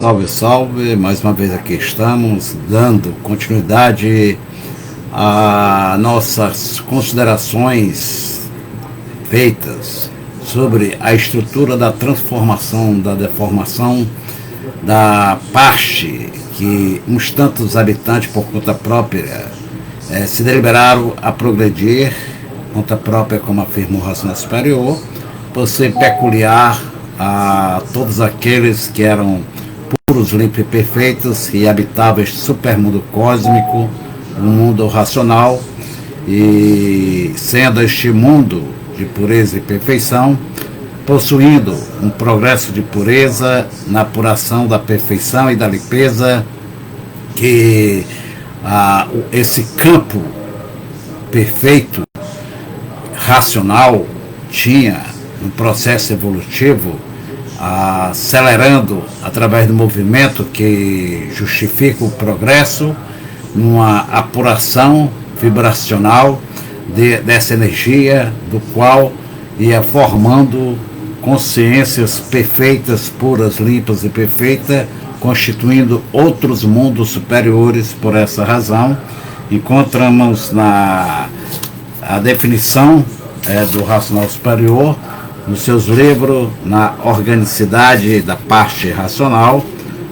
Salve, salve! Mais uma vez aqui estamos, dando continuidade a nossas considerações feitas sobre a estrutura da transformação, da deformação, da parte que uns tantos habitantes, por conta própria, se deliberaram a progredir, conta própria, como afirma o racional superior, por ser peculiar a todos aqueles que eram puros, limpos e perfeitos e habitavam este supermundo cósmico, um mundo racional, e sendo este mundo de pureza e perfeição, possuindo um progresso de pureza na apuração da perfeição e da limpeza, que esse campo perfeito, racional, tinha um processo evolutivo, acelerando através do movimento que justifica o progresso, numa apuração vibracional dessa energia, do qual ia formando consciências perfeitas, puras, limpas e perfeitas, constituindo outros mundos superiores. Por essa razão, encontramos a definição do racional superior nos seus livros, na organicidade da parte racional,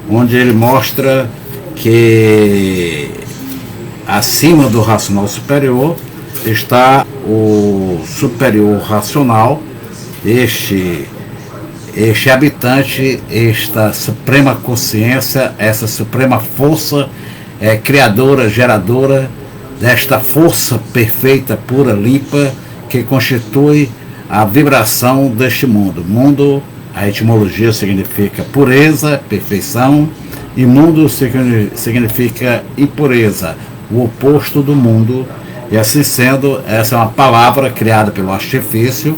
onde ele mostra que acima do racional superior está o superior racional, este habitante, esta suprema consciência, essa suprema força criadora, geradora desta força perfeita, pura, limpa, que constitui a vibração deste mundo. Mundo, a etimologia significa pureza, perfeição, e mundo significa impureza, o oposto do mundo. E assim sendo, essa é uma palavra criada pelo artifício,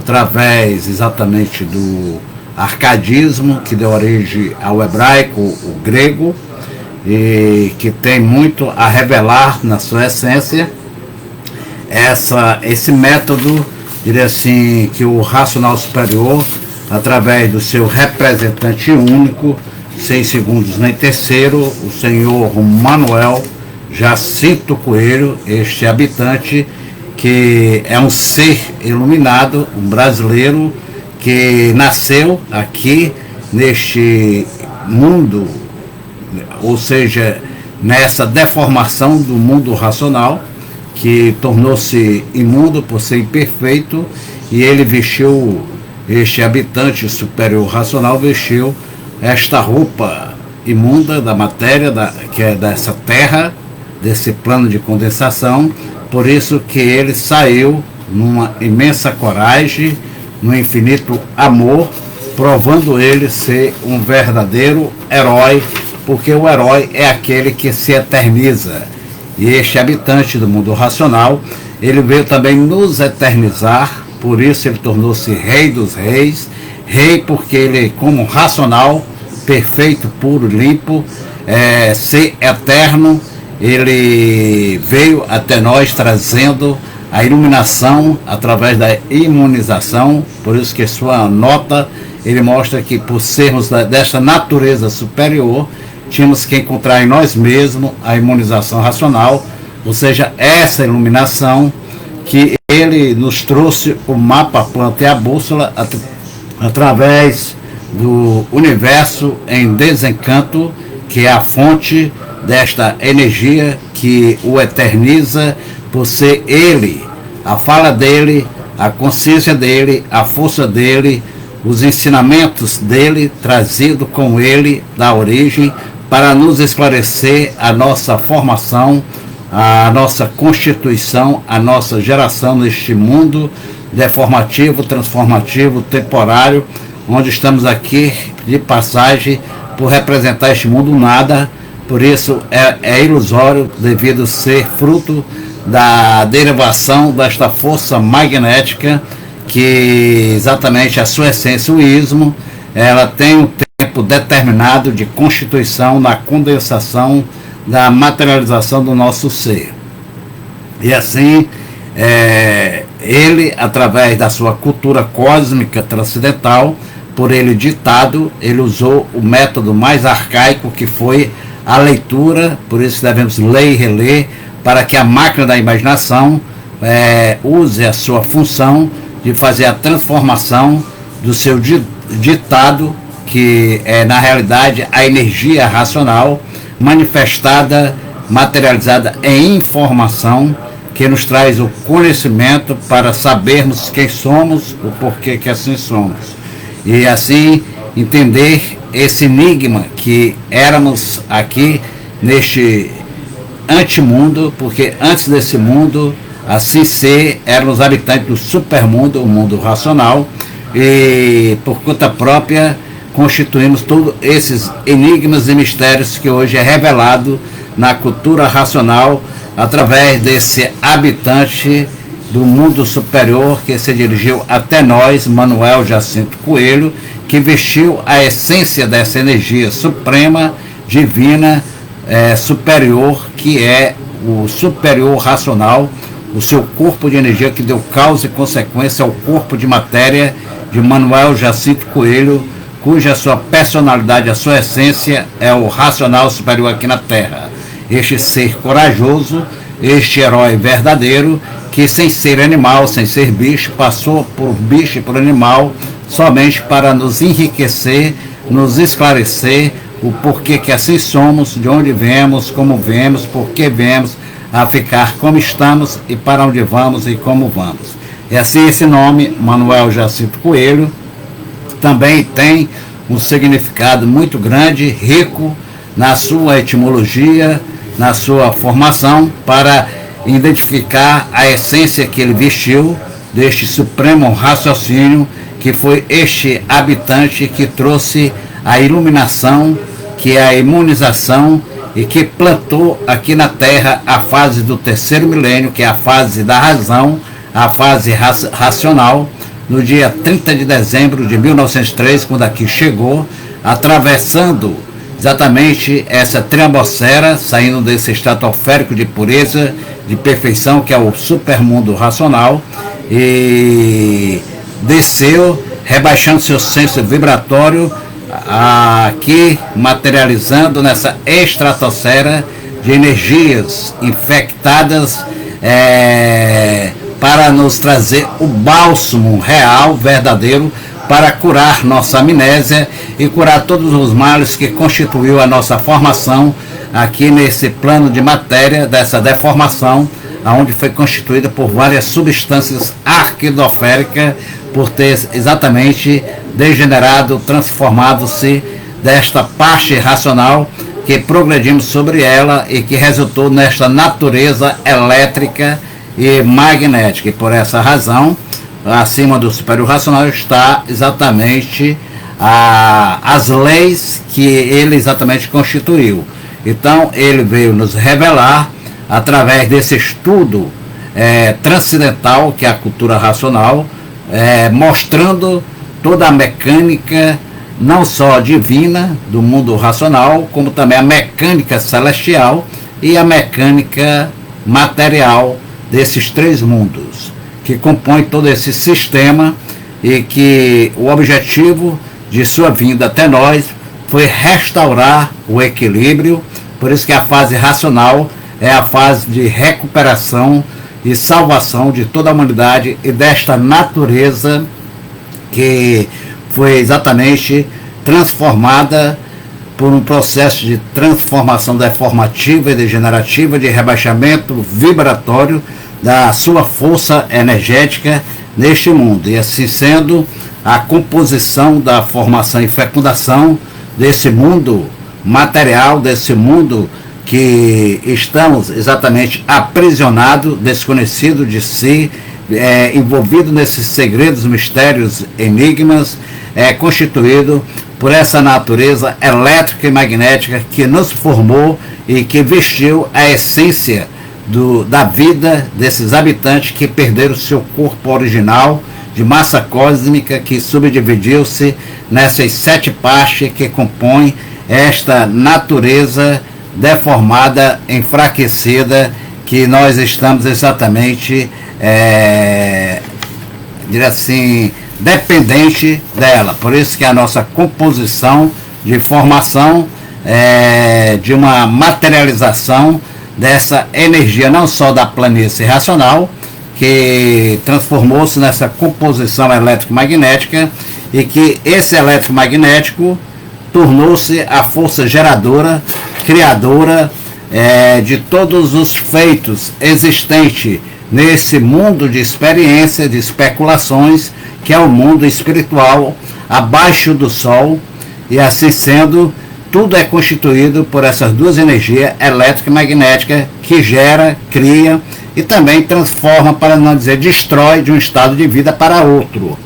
através exatamente do arcadismo, que deu origem ao hebraico, o grego, e que tem muito a revelar na sua essência esse método, diria assim, que o racional superior, através do seu representante único, sem segundos nem terceiro, o senhor Manuel Jacinto Coelho, este habitante, que é um ser iluminado, um brasileiro, que nasceu aqui neste mundo, ou seja, nessa deformação do mundo racional, que tornou-se imundo por ser imperfeito, e ele vestiu, este habitante superior racional vestiu esta roupa imunda da matéria, que é dessa terra, desse plano de condensação. Por isso que ele saiu numa imensa coragem, num infinito amor, provando ele ser um verdadeiro herói, porque o herói é aquele que se eterniza. E este habitante do mundo racional, ele veio também nos eternizar, por isso ele tornou-se rei dos reis, rei porque ele, como racional, perfeito, puro, limpo, ser eterno, ele veio até nós trazendo a iluminação através da imunização. Por isso que sua nota, ele mostra que por sermos desta natureza superior, tínhamos que encontrar em nós mesmos a imunização racional, ou seja, essa iluminação que ele nos trouxe, o mapa, a planta e a bússola, através do universo em desencanto, que é a fonte desta energia que o eterniza, por ser ele, a fala dele, a consciência dele, a força dele, os ensinamentos dele, trazido com ele da origem, para nos esclarecer a nossa formação, a nossa constituição, a nossa geração neste mundo deformativo, transformativo, temporário, onde estamos aqui de passagem por representar este mundo nada. Por isso é ilusório, devido ser fruto da derivação desta força magnética, que exatamente a sua essência, o ismo, ela tem um tempo determinado de constituição na condensação da materialização do nosso ser. E assim, ele, através da sua cultura cósmica transcendental, por ele ditado, ele usou o método mais arcaico, que foi a leitura. Por isso devemos ler e reler, para que a máquina da imaginação use a sua função de fazer a transformação do seu ditado, que é na realidade a energia racional manifestada, materializada em informação, que nos traz o conhecimento para sabermos quem somos, o porquê que assim somos, e assim entender esse enigma que éramos aqui neste antimundo, porque antes desse mundo, assim ser, éramos habitantes do supermundo, o mundo racional, e por conta própria constituímos todos esses enigmas e mistérios que hoje é revelado na cultura racional através desse habitante do mundo superior que se dirigiu até nós, Manuel Jacinto Coelho, que vestiu a essência dessa energia suprema, divina, superior, que é o superior racional, o seu corpo de energia que deu causa e consequência ao corpo de matéria de Manuel Jacinto Coelho, cuja sua personalidade, a sua essência é o racional superior aqui na Terra. Este ser corajoso, este herói verdadeiro, que sem ser animal, sem ser bicho, passou por bicho e por animal, somente para nos enriquecer, nos esclarecer o porquê que assim somos, de onde viemos, como viemos, por que viemos a ficar como estamos e para onde vamos e como vamos. E assim esse nome, Manuel Jacinto Coelho, também tem um significado muito grande, rico na sua etimologia, na sua formação, para identificar a essência que ele vestiu deste supremo raciocínio, que foi este habitante que trouxe a iluminação, que é a imunização, e que plantou aqui na Terra a fase do terceiro milênio, que é a fase da razão, a fase racional, no dia 30 de dezembro de 1903, quando aqui chegou, atravessando exatamente essa triambosfera, saindo desse estratosférico de pureza, de perfeição, que é o supermundo racional, e desceu, rebaixando seu senso vibratório, aqui materializando nessa estratosfera de energias infectadas, para nos trazer o bálsamo real, verdadeiro, para curar nossa amnésia e curar todos os males que constituiu a nossa formação aqui nesse plano de matéria, dessa deformação, onde foi constituída por várias substâncias arquidosféricas, por ter exatamente degenerado, transformado-se desta parte racional que progredimos sobre ela e que resultou nesta natureza elétrica e magnética. E por essa razão, acima do superior racional está exatamente as leis que ele exatamente constituiu. Então ele veio nos revelar, através desse estudo transcendental, que é a cultura racional, mostrando toda a mecânica, não só divina do mundo racional, como também a mecânica celestial e a mecânica material desses três mundos, que compõem todo esse sistema, e que o objetivo de sua vinda até nós foi restaurar o equilíbrio. Por isso que a fase racional é a fase de recuperação e salvação de toda a humanidade e desta natureza que foi exatamente transformada por um processo de transformação deformativa e degenerativa, de rebaixamento vibratório da sua força energética neste mundo. E assim sendo, a composição da formação e fecundação desse mundo material, desse mundo que estamos exatamente aprisionados, desconhecido de si, envolvido nesses segredos, mistérios, enigmas, constituído por essa natureza elétrica e magnética que nos formou e que vestiu a essência da vida desses habitantes que perderam seu corpo original de massa cósmica, que subdividiu-se nessas 7 partes que compõem esta natureza deformada, enfraquecida, que nós estamos exatamente, assim, dependente dela. Por isso que a nossa composição de formação de uma materialização dessa energia, não só da planície racional, que transformou-se nessa composição elétrico-magnética, e que esse elétrico-magnético tornou-se a força geradora, criadora de todos os feitos existentes nesse mundo de experiência, de especulações, que é o mundo espiritual abaixo do Sol. E assim sendo, tudo é constituído por essas duas energias, elétrica e magnética, que gera, cria e também transforma, para não dizer destrói, de um estado de vida para outro.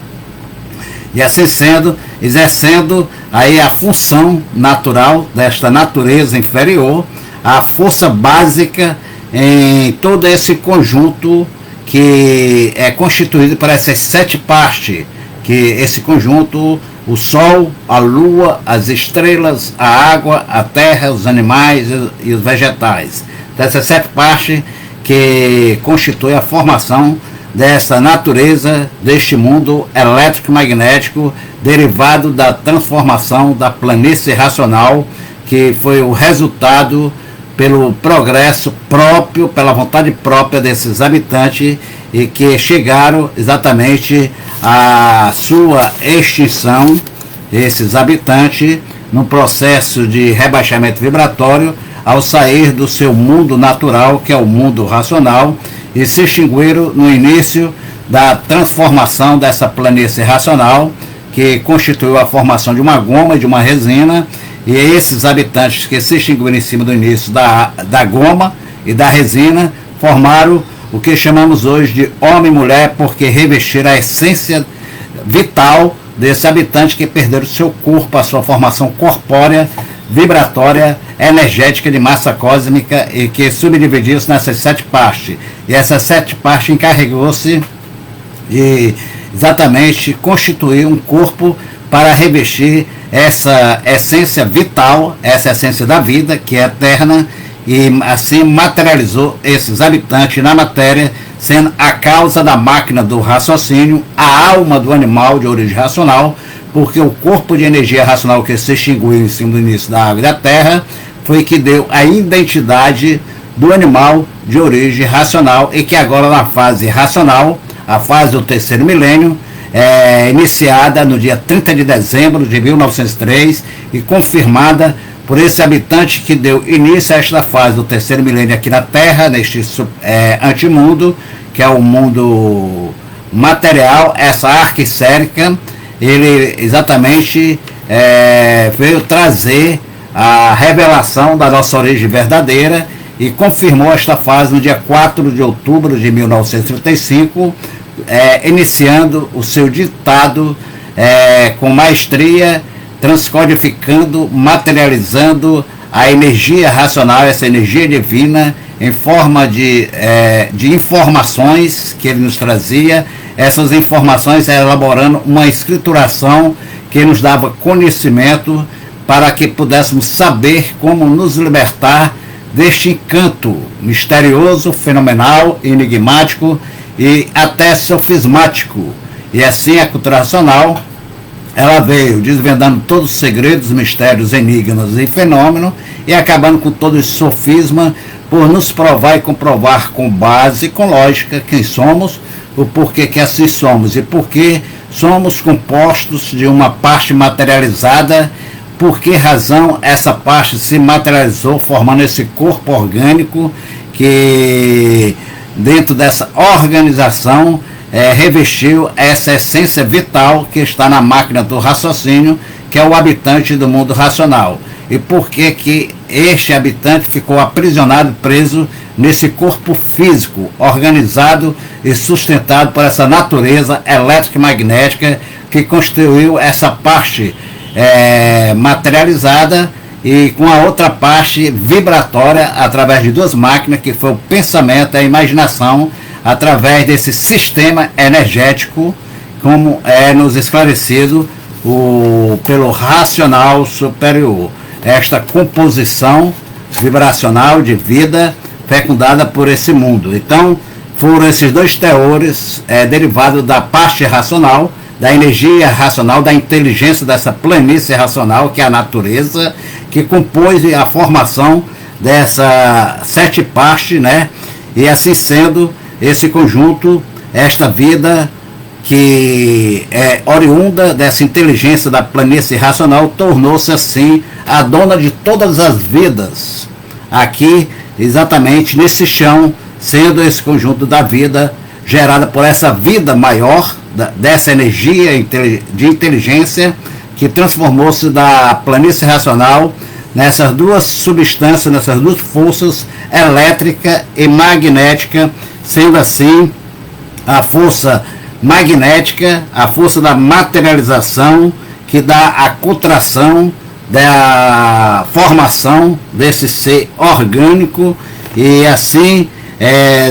E assim sendo, exercendo aí a função natural desta natureza inferior, a força básica em todo esse conjunto que é constituído por essas 7 partes, que esse conjunto, o Sol, a Lua, as estrelas, a água, a terra, os animais e os vegetais. Dessas 7 partes que constituem a formação dessa natureza, deste mundo elétrico-magnético, derivado da transformação da planície racional, que foi o resultado pelo progresso próprio, pela vontade própria desses habitantes, e que chegaram exatamente à sua extinção, esses habitantes, num processo de rebaixamento vibratório, ao sair do seu mundo natural, que é o mundo racional, e se extinguiram no início da transformação dessa planície racional, que constituiu a formação de uma goma e de uma resina. E esses habitantes que se extinguiram em cima do início da goma e da resina formaram o que chamamos hoje de homem e mulher, porque revestiram a essência vital desse habitante que perderam o seu corpo, a sua formação corpórea, vibratória, energética de massa cósmica, e que subdividiu-se nessas 7 partes. E essas 7 partes encarregou-se de exatamente constituir um corpo para revestir essa essência vital, essa essência da vida, que é eterna, e assim materializou esses habitantes na matéria, sendo a causa da máquina do raciocínio, a alma do animal de origem racional, porque o corpo de energia racional que se extinguiu em cima do início da água e da terra foi que deu a identidade do animal de origem racional, e que agora, na fase racional, a fase do 3º milênio, iniciada no dia 30 de dezembro de 1903 e confirmada por esse habitante que deu início a esta fase do 3º milênio aqui na Terra, neste antimundo, que é o mundo material, essa arca esférica. Ele exatamente veio trazer a revelação da nossa origem verdadeira e confirmou esta fase no dia 4 de outubro de 1935, iniciando o seu ditado com maestria, transcodificando, materializando a energia racional, essa energia divina, em forma de informações que ele nos trazia, essas informações elaborando uma escrituração que nos dava conhecimento para que pudéssemos saber como nos libertar deste encanto misterioso, fenomenal, enigmático e até sofismático. E assim a cultura racional, ela veio desvendando todos os segredos, mistérios, enigmas e fenômenos, e acabando com todo esse sofisma, por nos provar e comprovar com base, com lógica, quem somos, o porquê que assim somos, e porquê somos compostos de uma parte materializada, por que razão essa parte se materializou, formando esse corpo orgânico que, dentro dessa organização, revestiu essa essência vital que está na máquina do raciocínio, que é o habitante do mundo racional. E por que este habitante ficou aprisionado, preso nesse corpo físico, organizado e sustentado por essa natureza elétrica e magnética que constituiu essa parte materializada, e com a outra parte vibratória, através de 2 máquinas, que foi o pensamento e a imaginação, através desse sistema energético, como é nos esclarecido pelo racional superior. Esta composição vibracional de vida fecundada por esse mundo. Então, foram esses 2 teores derivados da parte racional, da energia racional, da inteligência dessa planície racional, que é a natureza, que compôs a formação dessa 7 partes, né? E assim sendo, esse conjunto, esta vida que é oriunda dessa inteligência da planície racional, tornou-se assim a dona de todas as vidas aqui, exatamente nesse chão, sendo esse conjunto da vida gerada por essa vida maior, dessa energia de inteligência que transformou-se da planície racional nessas duas substâncias, nessas duas forças, elétrica e magnética, sendo assim a força magnética, a força da materialização, que dá a contração da formação desse ser orgânico e assim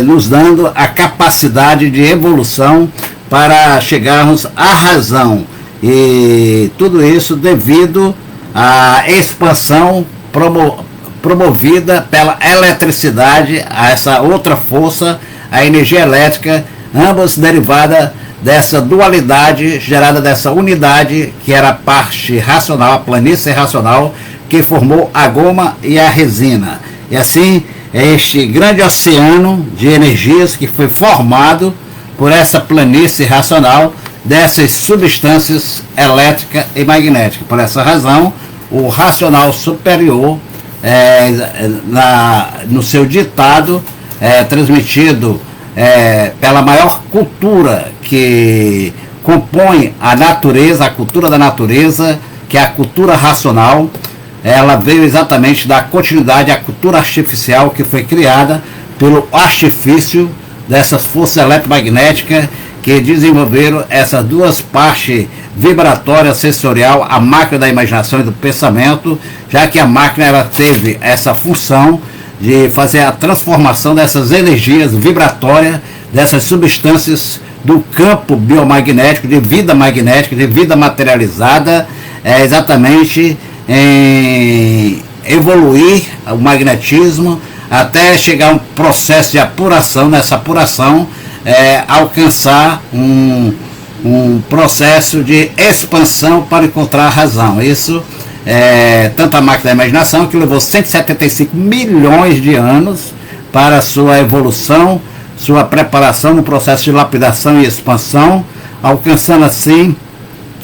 nos dando a capacidade de evolução para chegarmos à razão. E tudo isso devido à expansão promovida pela eletricidade, a essa outra força, a energia elétrica, ambas derivadas dessa dualidade gerada dessa unidade que era a parte racional, a planície racional, que formou a goma e a resina. E assim, este grande oceano de energias que foi formado por essa planície racional dessas substâncias elétrica e magnética. Por essa razão, o racional superior, no seu ditado, transmitido pela maior cultura que compõe a natureza, a cultura da natureza, que é a cultura racional, ela veio exatamente da continuidade à cultura artificial que foi criada pelo artifício dessas forças eletromagnéticas que desenvolveram essas duas partes vibratórias, sensorial, a máquina da imaginação e do pensamento, já que a máquina ela teve essa função de fazer a transformação dessas energias vibratórias, dessas substâncias do campo biomagnético, de vida magnética, de vida materializada, exatamente em evoluir o magnetismo até chegar a um processo de apuração, nessa apuração alcançar um processo de expansão para encontrar a razão. Isso tanto a máquina da imaginação, que levou 175 milhões de anos para sua evolução, sua preparação no processo de lapidação e expansão, alcançando assim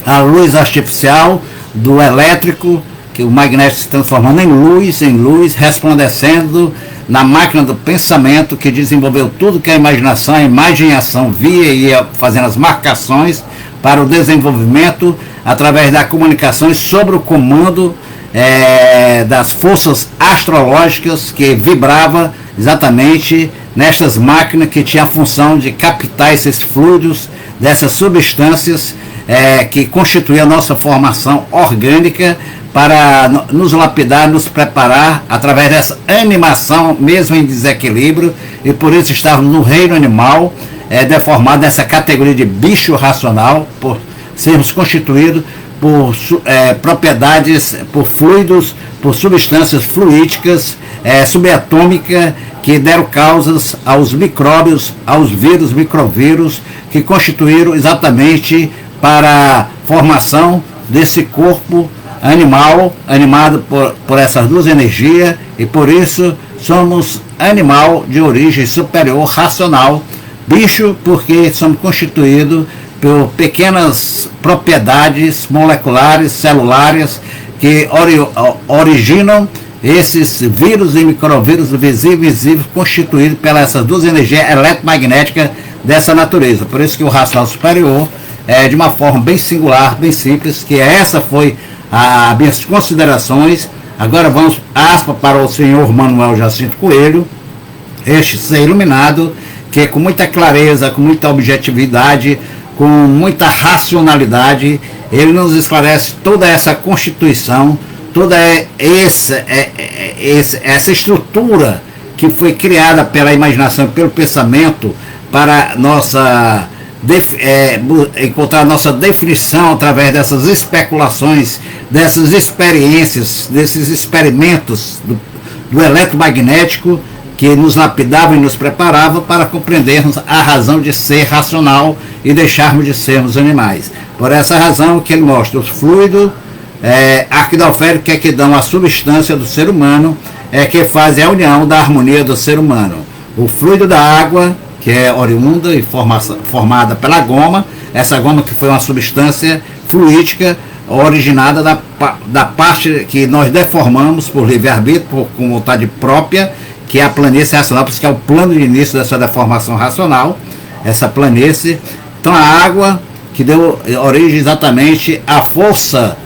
a luz artificial do elétrico, que o magnético se transformando em luz, resplandecendo na máquina do pensamento, que desenvolveu tudo que a imaginação, a imaginação via e ia fazendo as marcações para o desenvolvimento através da comunicação sobre o comando das forças astrológicas que vibrava exatamente nestas máquinas que tinha a função de captar esses fluidos dessas substâncias que constituem a nossa formação orgânica para nos lapidar, nos preparar através dessa animação mesmo em desequilíbrio, e por isso estávamos no reino animal, deformado nessa categoria de bicho racional, por sermos constituídos por propriedades, por fluidos, por substâncias fluídicas, subatômicas, que deram causas aos micróbios, aos vírus, microvírus, que constituíram exatamente para a formação desse corpo animal, animado por essas duas energias, e por isso somos animal de origem superior racional, bicho porque somos constituídos por pequenas propriedades moleculares, celulares, que originam esses vírus e microvírus visíveis e invisíveis, constituídos pelas essas duas energias eletromagnéticas dessa natureza. Por isso que o racional superior de uma forma bem singular, bem simples, que essa foi as minhas considerações. Agora vamos aspas para o senhor Manuel Jacinto Coelho, este ser iluminado, que com muita clareza, com muita objetividade, com muita racionalidade, ele nos esclarece toda essa constituição, toda essa estrutura que foi criada pela imaginação, pelo pensamento, para nossa encontrar nossa definição através dessas especulações, dessas experiências, desses experimentos do eletromagnético, que nos lapidava e nos preparava para compreendermos a razão de ser racional e deixarmos de sermos animais. Por essa razão que ele mostra os fluidos arquidoféricos que dão a substância do ser humano, que fazem a união da harmonia do ser humano. O fluido da água, que é oriunda e formada pela goma, essa goma que foi uma substância fluídica originada da parte que nós deformamos por livre-arbítrio, com vontade própria, que é a planície racional, por isso que é o plano de início dessa deformação racional, essa planície. Então a água que deu origem exatamente à força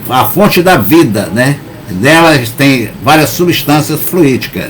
a fonte da vida, né? Delas tem várias substâncias fluídicas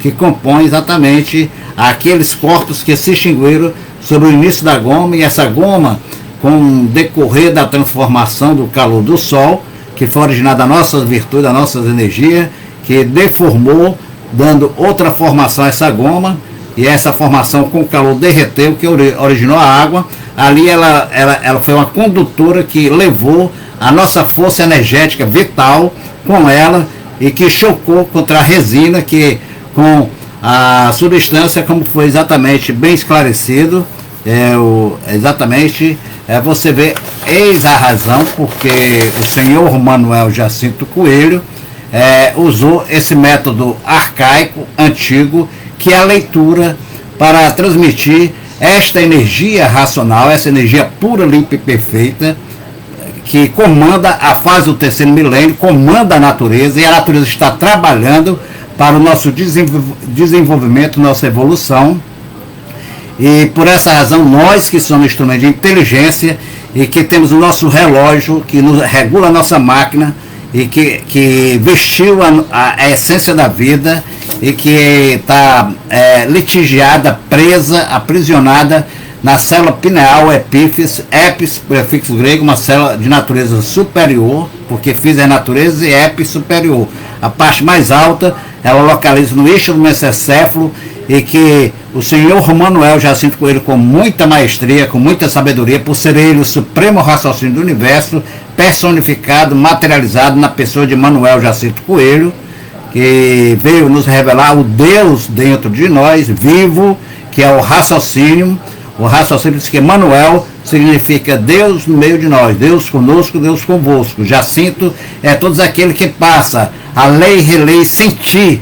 que compõem exatamente aqueles corpos que se extinguiram sobre o início da goma, e essa goma, com o decorrer da transformação do calor do Sol, que foi originada da nossa virtude, da nossas energias, que deformou, dando outra formação a essa goma, e essa formação com o calor derreteu, que originou a água. Ali ela foi uma condutora que levou a nossa força energética vital com ela, e que chocou contra a resina, que com a substância, como foi exatamente bem esclarecido, você vê, eis a razão porque o senhor Manuel Jacinto Coelho usou esse método arcaico, antigo, que é a leitura, para transmitir esta energia racional, essa energia pura, limpa e perfeita, que comanda a fase do terceiro milênio, comanda a natureza, e a natureza está trabalhando para o nosso desenvolvimento, nossa evolução. E por essa razão, nós que somos instrumentos de inteligência e que temos o nosso relógio que nos regula a nossa máquina, e que vestiu a essência da vida, e que está litigiada, presa, aprisionada na célula pineal epífise, epis, prefixo grego, uma célula de natureza superior, porque fis é natureza e epis superior. A parte mais alta, ela localiza no eixo do mesencéfalo, e que o senhor Manuel Jacinto Coelho, com muita maestria, com muita sabedoria, por ser ele o supremo raciocínio do universo, personificado, materializado na pessoa de Manuel Jacinto Coelho, que veio nos revelar o Deus dentro de nós, vivo, que é o raciocínio. O raciocínio diz que Manuel significa Deus no meio de nós, Deus conosco, Deus convosco. Jacinto é todos aquele que passa a lei, relei, sentir,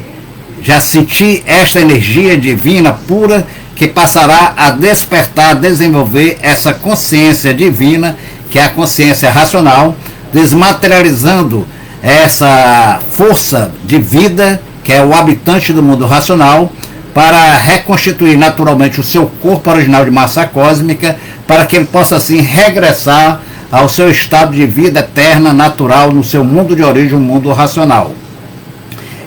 já sentir esta energia divina pura, que passará a despertar, a desenvolver essa consciência divina, que é a consciência racional, desmaterializando essa força de vida, que é o habitante do mundo racional, para reconstituir naturalmente o seu corpo original de massa cósmica, para que ele possa assim regressar ao seu estado de vida eterna, natural, no seu mundo de origem, o mundo racional.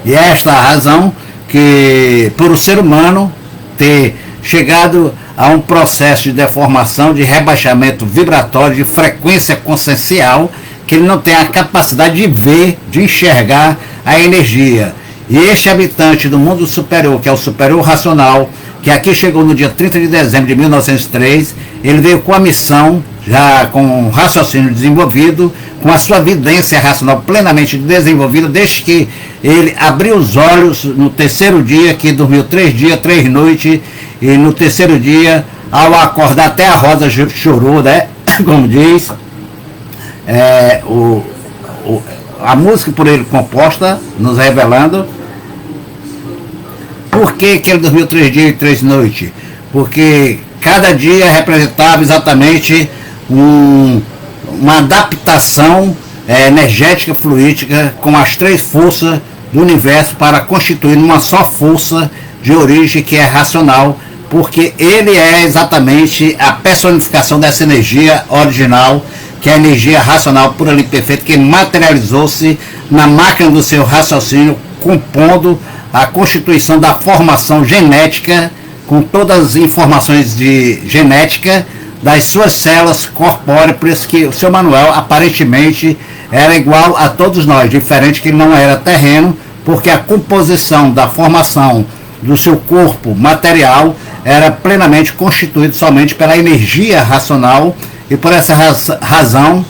E é esta a razão que, por o ser humano ter chegado a um processo de deformação, de rebaixamento vibratório, de frequência consciencial, que ele não tem a capacidade de ver, de enxergar a energia. E este habitante do mundo superior, que é o superior racional, que aqui chegou no dia 30 de dezembro de 1903, ele veio com a missão, já com o raciocínio desenvolvido, com a sua vidência racional plenamente desenvolvida, desde que ele abriu os olhos no terceiro dia, que dormiu 3 dias, 3 noites, e no terceiro dia, ao acordar, até a rosa chorou, né? Como diz, a música por ele composta, nos revelando. Por que ele dormiu 3 dias e 3 noites? Porque cada dia representava exatamente uma adaptação energética, fluídica, com as 3 forças do universo, para constituir uma só força de origem, que é racional, porque ele é exatamente a personificação dessa energia original, que é a energia racional pura e perfeita, que materializou-se na máquina do seu raciocínio, compondo a constituição da formação genética, com todas as informações de genética das suas células corpóreas. Por isso que o seu Manuel aparentemente era igual a todos nós, diferente que ele não era terreno, porque a composição da formação do seu corpo material era plenamente constituído somente pela energia racional, e por essa razão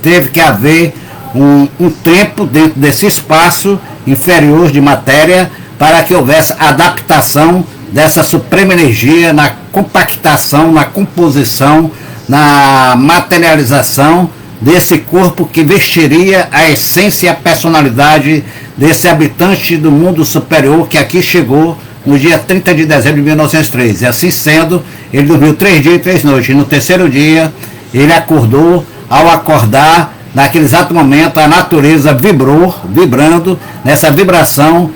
teve que haver um tempo dentro desse espaço inferior de matéria, para que houvesse adaptação dessa suprema energia na compactação, na composição na materialização desse corpo que vestiria a essência e a personalidade desse habitante do mundo superior que aqui chegou no dia 30 de dezembro de 1903. E assim sendo, ele dormiu 3 dias e 3 noites. E no terceiro dia, ele acordou. Ao acordar, naquele exato momento, a natureza vibrando. Nessa vibração,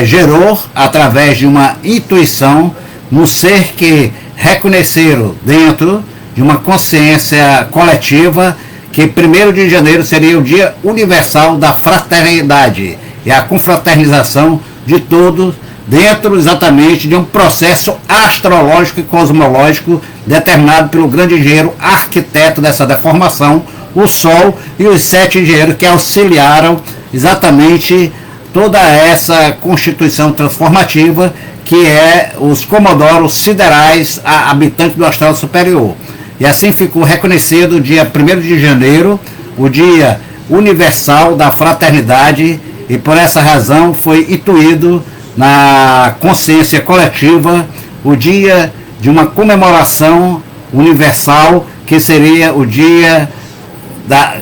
gerou, através de uma intuição, no ser que reconheceram dentro de uma consciência coletiva que 1º de janeiro seria o Dia Universal da Fraternidade e a confraternização de todos dentro exatamente de um processo astrológico e cosmológico determinado pelo grande engenheiro arquiteto dessa deformação, o Sol, e os 7 engenheiros que auxiliaram exatamente toda essa constituição transformativa que é os comodoros siderais habitantes do astral superior. E assim ficou reconhecido o dia 1º de janeiro, o Dia Universal da Fraternidade, e por essa razão foi instituído na consciência coletiva o dia de uma comemoração universal, que seria o dia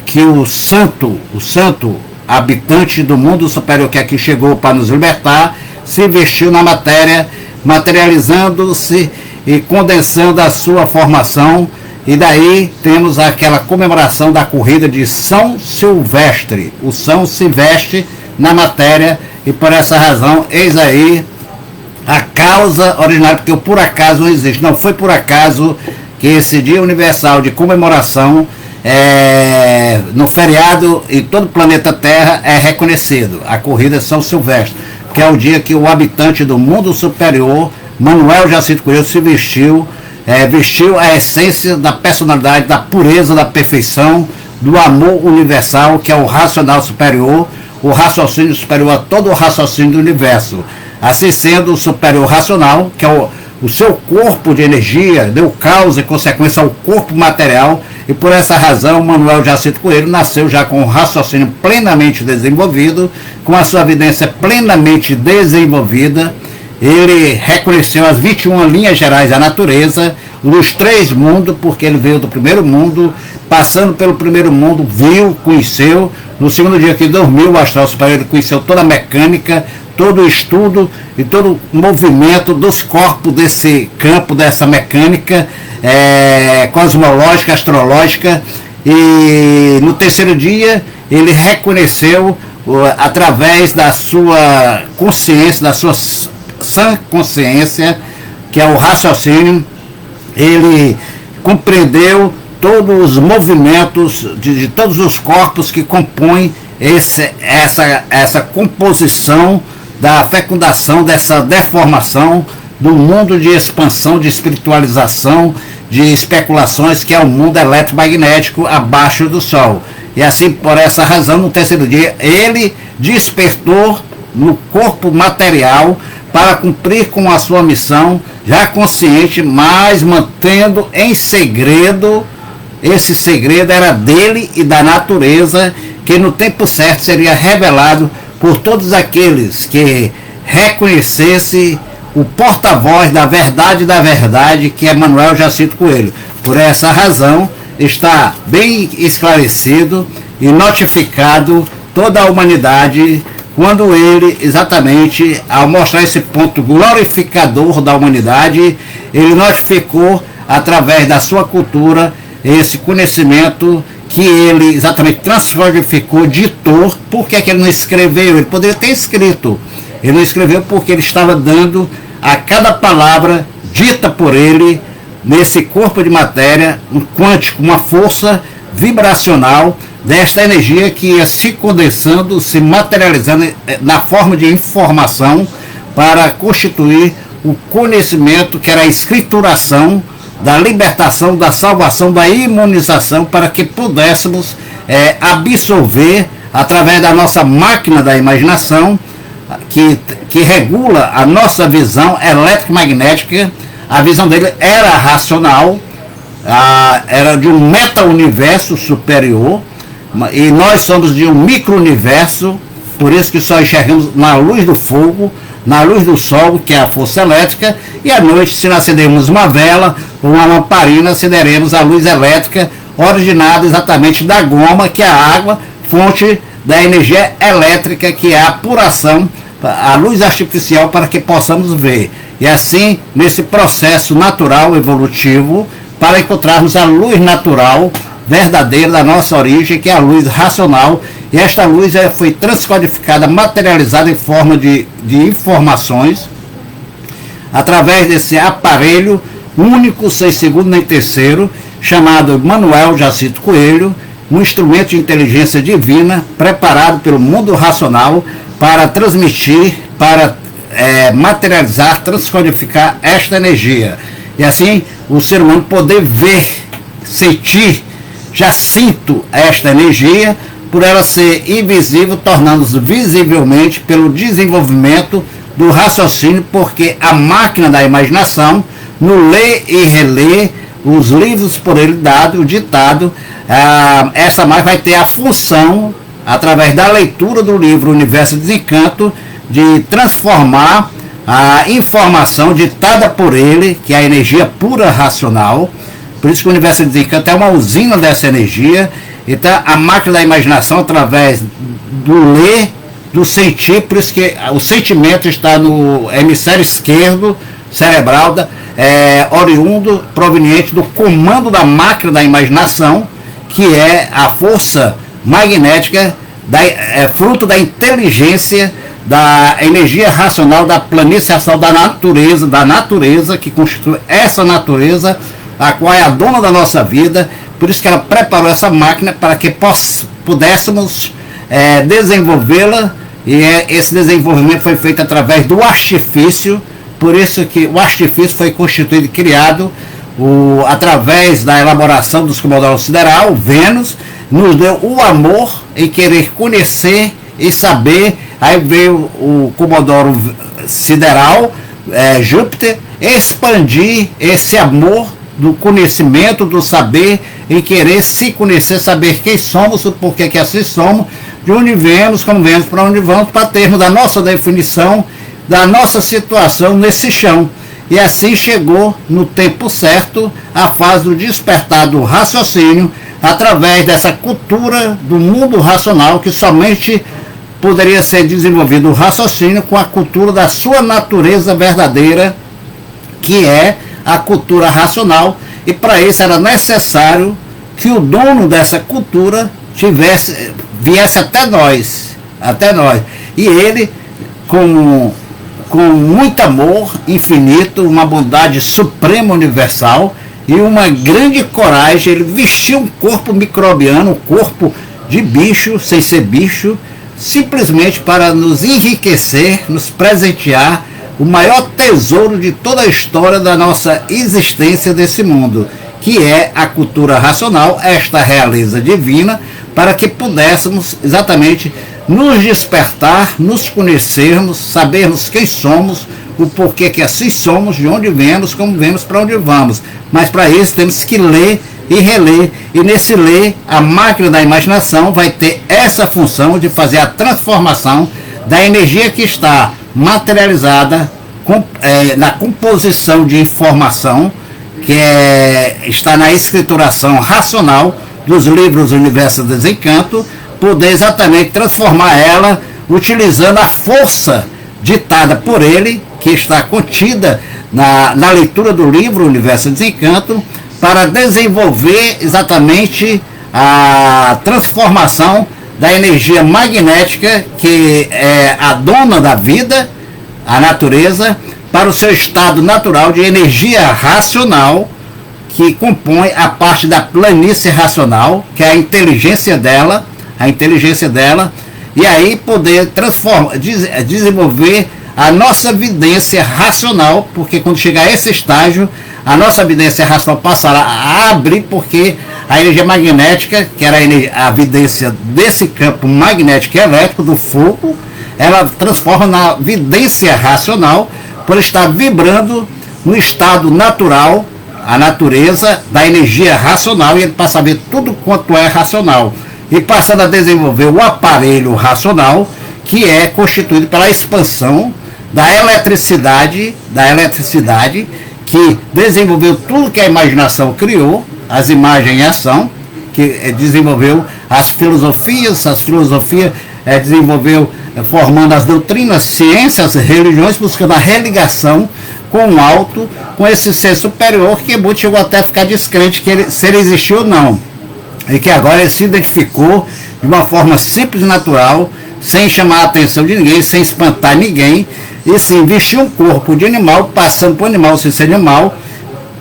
que o santo habitante do mundo superior que aqui chegou para nos libertar, se vestiu na matéria, materializando-se e condensando a sua formação. E daí temos aquela comemoração da corrida de São Silvestre. O São se veste na matéria, e por essa razão, eis aí a causa originária, porque o por acaso não existe. Não foi por acaso que esse Dia Universal de comemoração, no feriado em todo o planeta Terra, é reconhecido. A corrida São Silvestre, que é o dia que o habitante do mundo superior, Manuel Jacinto Coelho, se vestiu a essência da personalidade, da pureza, da perfeição, do amor universal, que é o racional superior, o raciocínio superior a todo o raciocínio do universo. Assim sendo, o superior racional, que é o seu corpo de energia, deu causa e consequência ao corpo material, e por essa razão, Manuel Jacinto Coelho nasceu já com o raciocínio plenamente desenvolvido, com a sua evidência plenamente desenvolvida. Ele reconheceu as 21 linhas gerais da natureza, nos 3 mundos, porque ele veio do primeiro mundo, passando pelo primeiro mundo, viu, conheceu. No segundo dia que dormiu, o astral superior, ele conheceu toda a mecânica, todo o estudo e todo o movimento dos corpos desse campo, dessa mecânica cosmológica, astrológica. E no terceiro dia, ele reconheceu, através da sua consciência, da sua sã consciência, que é o raciocínio, ele compreendeu todos os movimentos de todos os corpos que compõem essa composição da fecundação, dessa deformação do mundo de expansão, de espiritualização, de especulações, que é o mundo eletromagnético abaixo do Sol. E assim, por essa razão, no terceiro dia, ele despertou no corpo material para cumprir com a sua missão, já consciente, mas mantendo em segredo. Esse segredo era dele e da natureza, que no tempo certo seria revelado por todos aqueles que reconhecessem o porta-voz da verdade, que é Manuel Jacinto Coelho. Por essa razão, está bem esclarecido e notificado toda a humanidade, quando ele, exatamente, ao mostrar esse ponto glorificador da humanidade, ele notificou, através da sua cultura, esse conhecimento que ele exatamente transformificou, ditou. Por que ele não escreveu? Ele poderia ter escrito. Ele não escreveu porque ele estava dando a cada palavra dita por ele, nesse corpo de matéria, um quântico, uma força vibracional desta energia que ia se condensando, se materializando na forma de informação, para constituir o conhecimento, que era a escrituração da libertação, da salvação, da imunização, para que pudéssemos absorver, através da nossa máquina da imaginação, que regula a nossa visão eletromagnética. A visão dele era racional, era de um meta-universo superior, e nós somos de um micro-universo por isso que só enxergamos na luz do fogo, na luz do sol, que é a força elétrica, e à noite, se nós acendermos uma vela ou uma lamparina, acenderemos a luz elétrica originada exatamente da goma, que é a água, fonte da energia elétrica, que é a apuração, a luz artificial, para que possamos ver. E assim, nesse processo natural, evolutivo, para encontrarmos a luz natural, verdadeira da nossa origem, que é a luz racional, e esta luz foi transcodificada, materializada em forma de informações, através desse aparelho único, sem segundo nem terceiro, chamado Manuel Jacinto Coelho, um instrumento de inteligência divina, preparado pelo mundo racional para transmitir, para materializar, transcodificar esta energia. E assim, o ser humano poder ver, sentir, já sinto esta energia, por ela ser invisível, tornando-se visivelmente pelo desenvolvimento do raciocínio, porque a máquina da imaginação, no ler e reler os livros por ele dado, o ditado, essa máquina vai ter a função, através da leitura do livro Universo de Desencanto, de transformar a informação ditada por ele, que é a energia pura racional. Por isso que o Universo de Desencanto é uma usina dessa energia. Então a máquina da imaginação, através do ler, do sentir, por isso que o sentimento está no hemisfério esquerdo cerebral, oriundo, proveniente do comando da máquina da imaginação, que é a força magnética, fruto da inteligência, da energia racional, da planície racional da natureza, que constitui essa natureza, a qual é a dona da nossa vida. Por isso que ela preparou essa máquina para que pudéssemos desenvolvê-la, e esse desenvolvimento foi feito através do artifício. Por isso que o artifício foi constituído e criado através da elaboração dos Comodoro Sideral. Vênus nos deu o amor em querer conhecer e saber. Aí veio o Comodoro Sideral, Júpiter, expandir esse amor do conhecimento, do saber, em querer se conhecer, saber quem somos, o porquê que assim somos, de onde viemos, como viemos, para onde vamos, para termos da nossa definição, da nossa situação nesse chão. E assim chegou no tempo certo a fase do despertar do raciocínio, através dessa cultura do mundo racional, que somente poderia ser desenvolvido o raciocínio com a cultura da sua natureza verdadeira, que é a cultura racional. E para isso era necessário que o dono dessa cultura viesse até nós, e ele, com muito amor infinito, uma bondade suprema universal e uma grande coragem, ele vestiu um corpo microbiano, um corpo de bicho, sem ser bicho, simplesmente para nos enriquecer, nos presentear o maior tesouro de toda a história da nossa existência desse mundo, que é a cultura racional, esta realeza divina, para que pudéssemos exatamente nos despertar, nos conhecermos, sabermos quem somos, o porquê que assim somos, de onde viemos, como viemos, para onde vamos. Mas para isso temos que ler e reler, e nesse ler a máquina da imaginação vai ter essa função de fazer a transformação da energia que está materializada na composição de informação, que está na escrituração racional dos livros Universo de Desencanto, poder exatamente transformar ela utilizando a força ditada por ele, que está contida na leitura do livro Universo de Desencanto, para desenvolver exatamente a transformação da energia magnética, que é a dona da vida, a natureza, para o seu estado natural de energia racional, que compõe a parte da planície racional, que é a inteligência dela, e aí poder desenvolver a nossa vidência racional, porque quando chegar a esse estágio, a nossa vidência racional passará a abrir, porque a energia magnética, que era a vidência desse campo magnético e elétrico do fogo, ela transforma na vidência racional, por estar vibrando no estado natural, a natureza da energia racional, e ele passa a ver tudo quanto é racional. E passando a desenvolver o aparelho racional, que é constituído pela expansão da eletricidade, que desenvolveu tudo que a imaginação criou, as imagens em ação, que desenvolveu as filosofias desenvolveu, formando as doutrinas, ciências, religiões, buscando a religação com o alto, com esse ser superior, que muito chegou até a ficar descrente se ele existiu ou não. E que agora ele se identificou de uma forma simples e natural, sem chamar a atenção de ninguém, sem espantar ninguém, e sim vestir um corpo de animal, passando por animal sem ser animal,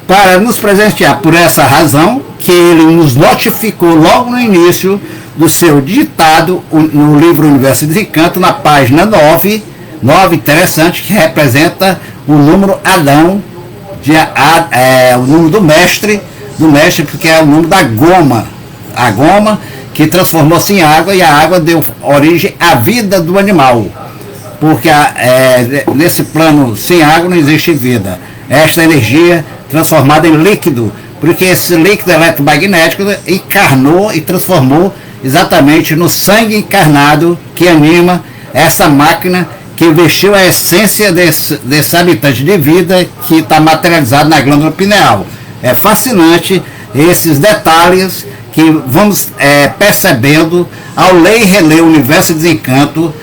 para nos presentear. Por essa razão que ele nos notificou logo no início do seu ditado, no livro Universo de Desencanto, na página 9 interessante, que representa o número Adão, o número do mestre, porque é o número da goma, a goma que transformou-se em água, e a água deu origem à vida do animal, porque nesse plano sem água não existe vida. Esta energia transformada em líquido, porque esse líquido eletromagnético encarnou e transformou exatamente no sangue encarnado que anima essa máquina que vestiu a essência desse habitante de vida que está materializado na glândula pineal. É fascinante esses detalhes que vamos percebendo ao ler e reler o Universo de Desencanto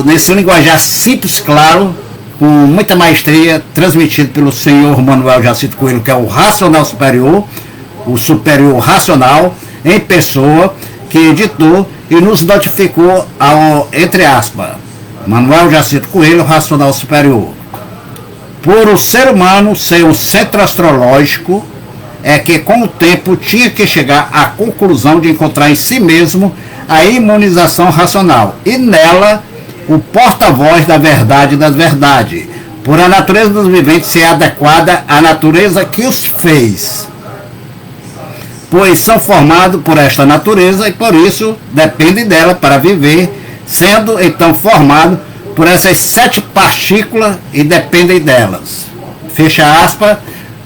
nesse linguajar simples, claro, com muita maestria, transmitido pelo senhor Manuel Jacinto Coelho, que é o racional superior, o superior racional, em pessoa, que editou e nos notificou entre aspas, Manuel Jacinto Coelho, racional superior. Por o ser humano ser um centro astrológico, é que com o tempo tinha que chegar à conclusão de encontrar em si mesmo a imunização racional, e nela o porta-voz da verdade das verdades, por a natureza dos viventes ser adequada à natureza que os fez, pois são formados por esta natureza e por isso dependem dela para viver, sendo então formados por essas 7 partículas e dependem delas. Fecha aspas,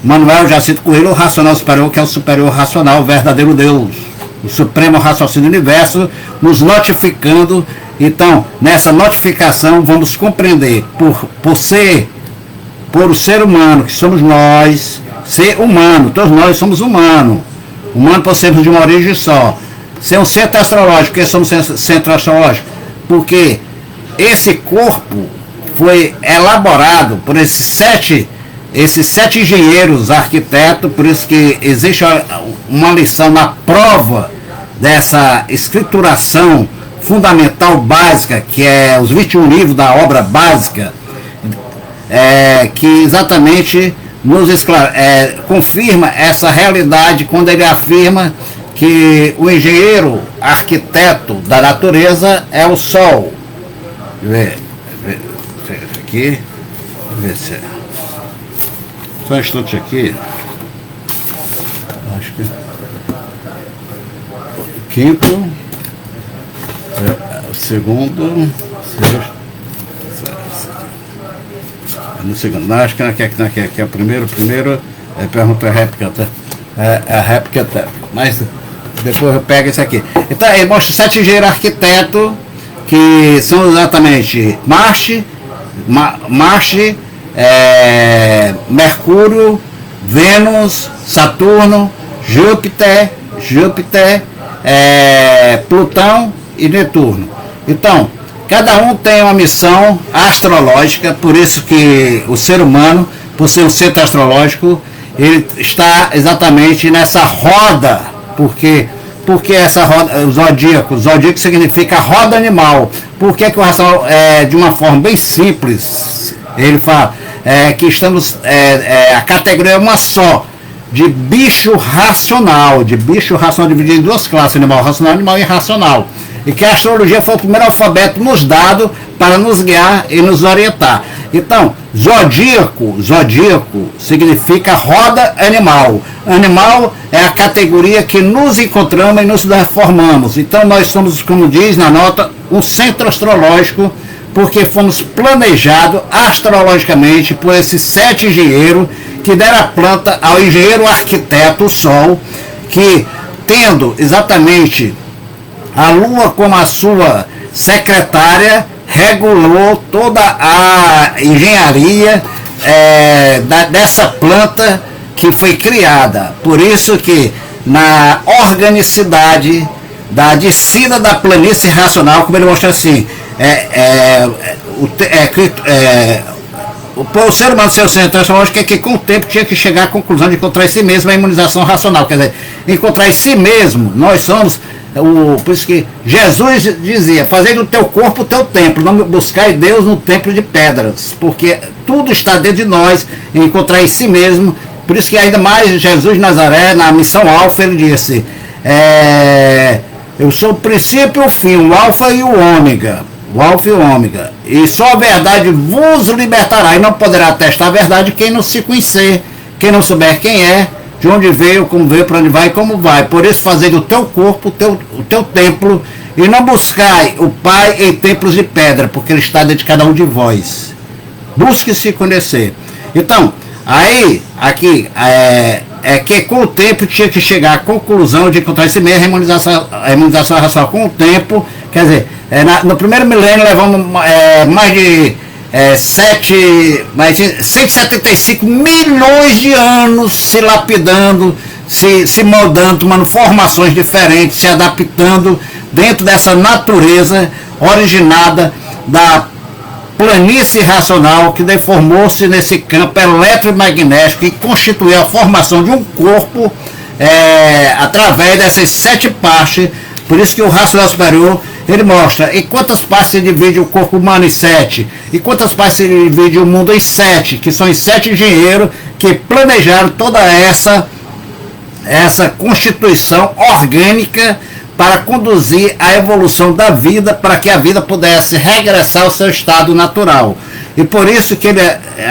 Manuel Jacinto Coelho, o racional superior, que é o superior racional, o verdadeiro Deus, o supremo raciocínio do universo, nos notificando. Então, nessa notificação, vamos compreender, por o ser humano, que somos nós, ser humano, todos nós somos humanos, por sermos de uma origem só, ser um centro astrológico. Por que somos centro astrológico? Porque esse corpo foi elaborado por esses sete engenheiros, arquitetos, por isso que existe uma lição na prova dessa escrituração fundamental básica, que é os 21 livros da obra básica, que exatamente nos confirma essa realidade quando ele afirma que o engenheiro arquiteto da natureza é o Sol. Aqui, ver se só um instante aqui. Acho que quinto, segundo, sexto, no segundo. Não, acho que é o primeiro é pergunta réplica, tá? É a réplica, tá? Mas depois eu pego esse aqui. Então ele mostra 7 engenheiros arquitetos que são exatamente Marte, Mercúrio, Vênus, Saturno, Júpiter, Plutão e Netuno. Então, cada um tem uma missão astrológica, por isso que o ser humano, por ser um centro astrológico, ele está exatamente nessa roda. Porque essa roda, o zodíaco significa roda animal. Por que o racional, de uma forma bem simples, ele fala que estamos, a categoria é uma só, de bicho racional, dividido em 2 classes, animal racional e animal irracional. E que a astrologia foi o primeiro alfabeto nos dado para nos guiar e nos orientar. Então, zodíaco significa roda animal. Animal é a categoria que nos encontramos e nos reformamos. Então, nós somos, como diz na nota, um centro astrológico, porque fomos planejados astrologicamente por esses 7 engenheiros que deram a planta ao engenheiro arquiteto, o Sol, que, tendo exatamente a Lua como a sua secretária regulou toda a engenharia dessa planta que foi criada. Por isso que na organicidade da descida da planície racional, como ele mostra assim, o ser humano ser central, acho que com o tempo tinha que chegar à conclusão de encontrar em si mesmo a imunização racional, quer dizer, encontrar em si mesmo, nós somos, por isso que Jesus dizia, fazei do teu corpo o teu templo, não buscai Deus no templo de pedras, porque tudo está dentro de nós, encontrar em si mesmo. Por isso que ainda mais Jesus de Nazaré, na missão alfa, ele disse, eu sou o princípio e o fim, o alfa e o ômega, e só a verdade vos libertará, e não poderá atestar a verdade quem não se conhecer, quem não souber quem é, de onde veio, como veio, para onde vai e como vai. Por isso fazei do teu corpo o teu templo, e não buscai o Pai em templos de pedra, porque ele está dentro de cada um de vós. Busque se conhecer. Então, aí, aqui, que com o tempo tinha que chegar à conclusão de encontrar esse meio, a imunização racional com o tempo, quer dizer, no primeiro milênio levamos mais de 175 milhões de anos se lapidando, se moldando, tomando formações diferentes, se adaptando dentro dessa natureza originada da planície racional que deformou-se nesse campo eletromagnético e constituiu a formação de um corpo através dessas 7 partes. Por isso que o racional superior, ele mostra em quantas partes se divide o corpo humano em 7, e quantas partes se divide o mundo em 7, que são os 7 engenheiros que planejaram toda essa constituição orgânica para conduzir a evolução da vida, para que a vida pudesse regressar ao seu estado natural. E por isso que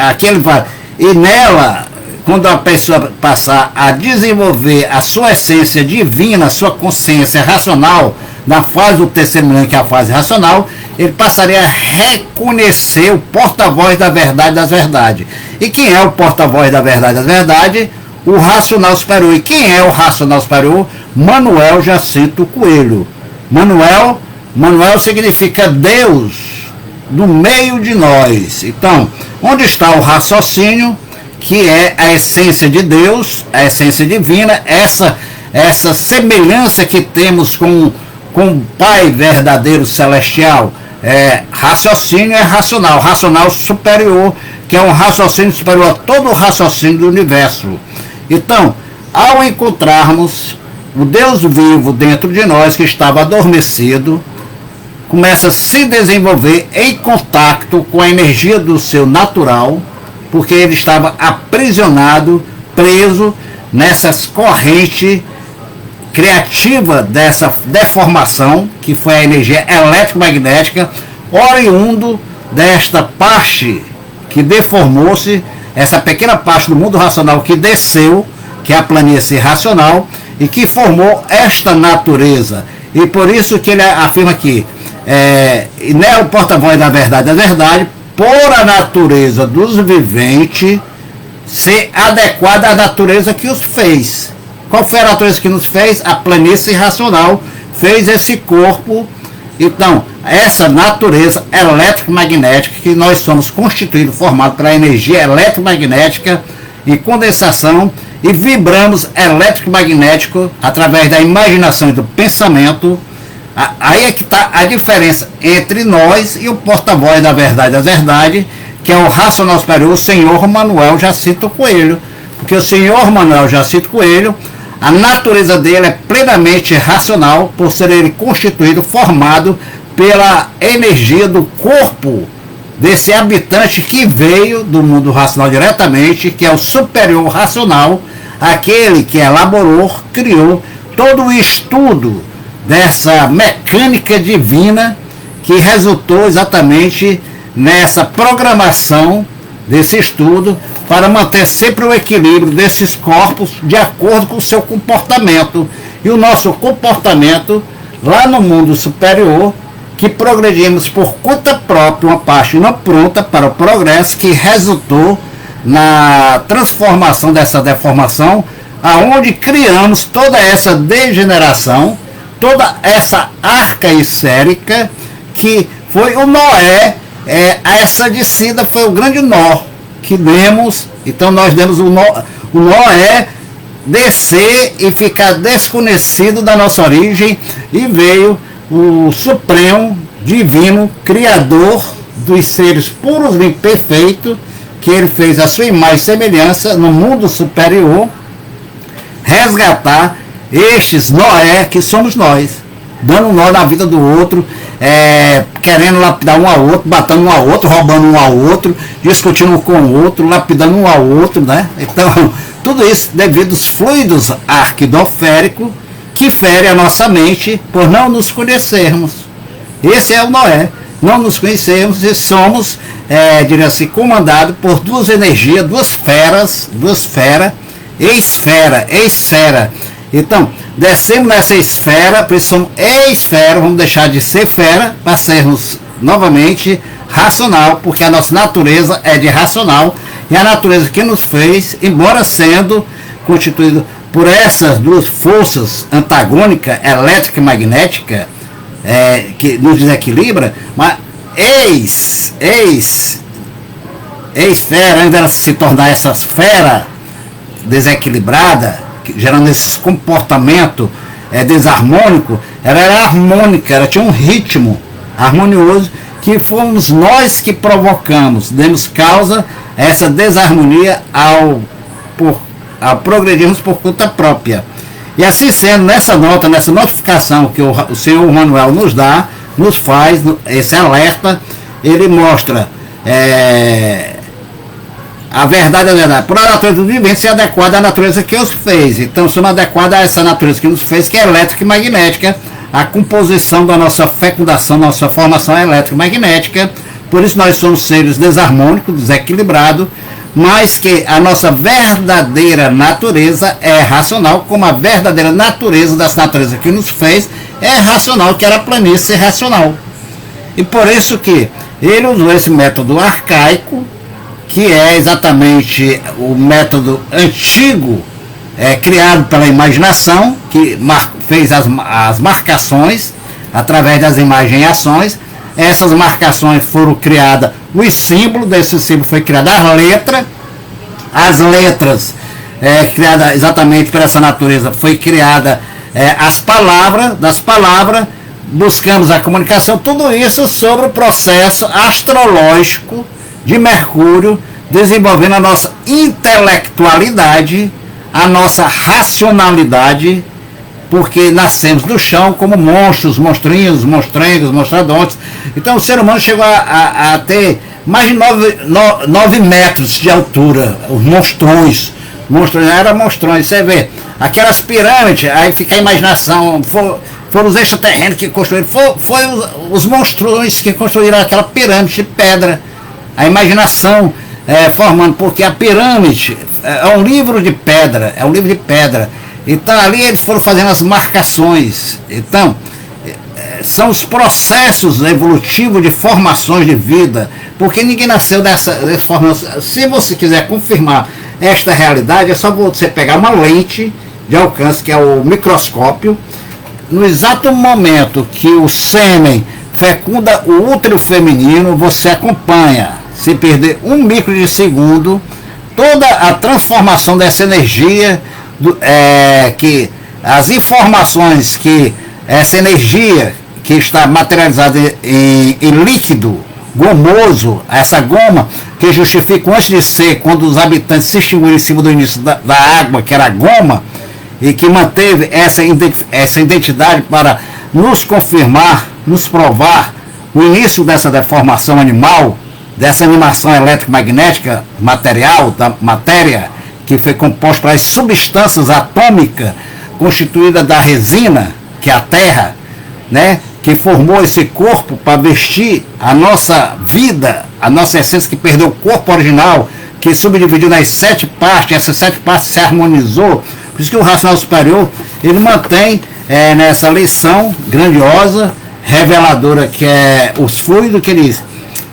aquele vai. E nela, quando a pessoa passar a desenvolver a sua essência divina, a sua consciência racional, na fase do terceiro milênio, que é a fase racional, ele passaria a reconhecer o porta-voz da verdade das verdades. E quem é o porta-voz da verdade das verdades? O racional superior. E quem é o racional superior? Manuel Jacinto Coelho. Manuel significa Deus no meio de nós. Então, onde está o raciocínio, que é a essência de Deus, a essência divina, essa semelhança que temos com o Pai verdadeiro celestial? Raciocínio é racional superior, que é um raciocínio superior a todo o raciocínio do universo. Então, ao encontrarmos o Deus vivo dentro de nós, que estava adormecido, começa a se desenvolver em contato com a energia do seu natural, porque ele estava aprisionado, preso nessas correntes criativa dessa deformação, que foi a energia eletromagnética, oriundo desta parte que deformou-se, essa pequena parte do mundo racional que desceu, que é a planície racional, e que formou esta natureza. E por isso que ele afirma aqui, e não é o porta-voz da verdade, por a natureza dos viventes ser adequada à natureza que os fez. Qual foi a natureza que nos fez? A planície racional fez esse corpo. Então, essa natureza eletromagnética, que nós somos constituídos, formados pela energia eletromagnética em condensação, e vibramos eletromagnético através da imaginação e do pensamento. Aí é que está a diferença entre nós e o porta-voz da verdade, que é o racional superior, o senhor Manuel Jacinto Coelho. Porque o senhor Manuel Jacinto Coelho, a natureza dele é plenamente racional, por ser ele constituído, formado pela energia do corpo desse habitante que veio do mundo racional diretamente, que é o superior racional, aquele que elaborou, criou todo o estudo dessa mecânica divina, que resultou exatamente nessa programação desse estudo, para manter sempre o equilíbrio desses corpos de acordo com o seu comportamento. E o nosso comportamento lá no mundo superior, que progredimos por conta própria, uma parte não pronta para o progresso, que resultou na transformação dessa deformação, aonde criamos toda essa degeneração, toda essa arca histérica, que foi o Noé, essa descida foi o grande nó que demos. Então nós demos o Noé descer e ficar desconhecido da nossa origem, e veio o Supremo, Divino, Criador dos seres puros e perfeitos, que ele fez a sua imagem e semelhança no mundo superior, resgatar estes Noé que somos nós, dando nó na vida do outro, querendo lapidar um ao outro, batendo um ao outro, roubando um ao outro, discutindo um com o outro, lapidando um ao outro, né? Então, tudo isso devido aos fluidos arquidoféricos que ferem a nossa mente por não nos conhecermos. Esse é o Noé. Não nos conhecemos e somos, diria assim, comandados por duas energias, duas feras, esfera. Então, descemos nessa esfera, por isso somos esfera, vamos deixar de ser fera para sermos novamente racional, porque a nossa natureza é de racional, e a natureza que nos fez, embora sendo constituída por essas duas forças antagônicas, elétrica e magnética, que nos desequilibra, mas esfera, ainda se tornar essa esfera desequilibrada, gerando esse comportamento desarmônico, ela era harmônica, ela tinha um ritmo harmonioso, que fomos nós que provocamos, demos causa a essa desarmonia ao progredirmos por conta própria. E assim sendo, nessa notificação que o senhor Manuel nos dá, nos faz esse alerta, ele mostra a verdade, por a natureza do vivente ser adequada à natureza que os fez. Então, somos adequados a essa natureza que nos fez, que é elétrica e magnética, a composição da nossa fecundação, nossa formação é elétrica e magnética. Por isso nós somos seres desarmônicos, desequilibrados, mas que a nossa verdadeira natureza é racional, como a verdadeira natureza dessa natureza que nos fez é racional, que era a planície racional. E por isso que ele usou esse método arcaico, que é exatamente o método antigo, criado pela imaginação, que fez as marcações através das imagens e ações. Essas marcações foram criadas, os símbolos desse símbolo foi criada as letras criadas exatamente por essa natureza, foi criada as palavras, das palavras buscamos a comunicação, tudo isso sobre o processo astrológico de Mercúrio, desenvolvendo a nossa intelectualidade, a nossa racionalidade, porque nascemos do chão como monstros, monstrinhos, monstrengos, monstradontes. Então o ser humano chegou a ter mais de 9 metros de altura, os monstrões. Era monstrões, você vê, aquelas pirâmides, aí fica a imaginação, foram os extraterrenos que construíram, foi os monstrões que construíram aquela pirâmide de pedra. A imaginação formando, porque a pirâmide é um livro de pedra, Então ali eles foram fazendo as marcações. Então, são os processos evolutivos de formações de vida, porque ninguém nasceu dessa forma. Se você quiser confirmar esta realidade, é só você pegar uma lente de alcance, que é o microscópio. No exato momento que o sêmen fecunda o útero feminino, você acompanha, se perder 1 micro de segundo, toda a transformação dessa energia, que as informações que essa energia que está materializada em líquido gomoso, essa goma que justifica antes de ser, quando os habitantes se extinguiram em cima do início da água, que era a goma, e que manteve essa identidade para nos confirmar, nos provar o início dessa deformação animal, dessa animação elétrico-magnética material, da matéria, que foi composta pelas substâncias atômicas constituída da resina, que é a Terra, né, que formou esse corpo para vestir a nossa vida, a nossa essência, que perdeu o corpo original, que subdividiu nas 7 partes, essas 7 partes se harmonizou. Por isso que o racional superior, ele mantém nessa lição grandiosa, reveladora, que é os fluidos, que ele diz,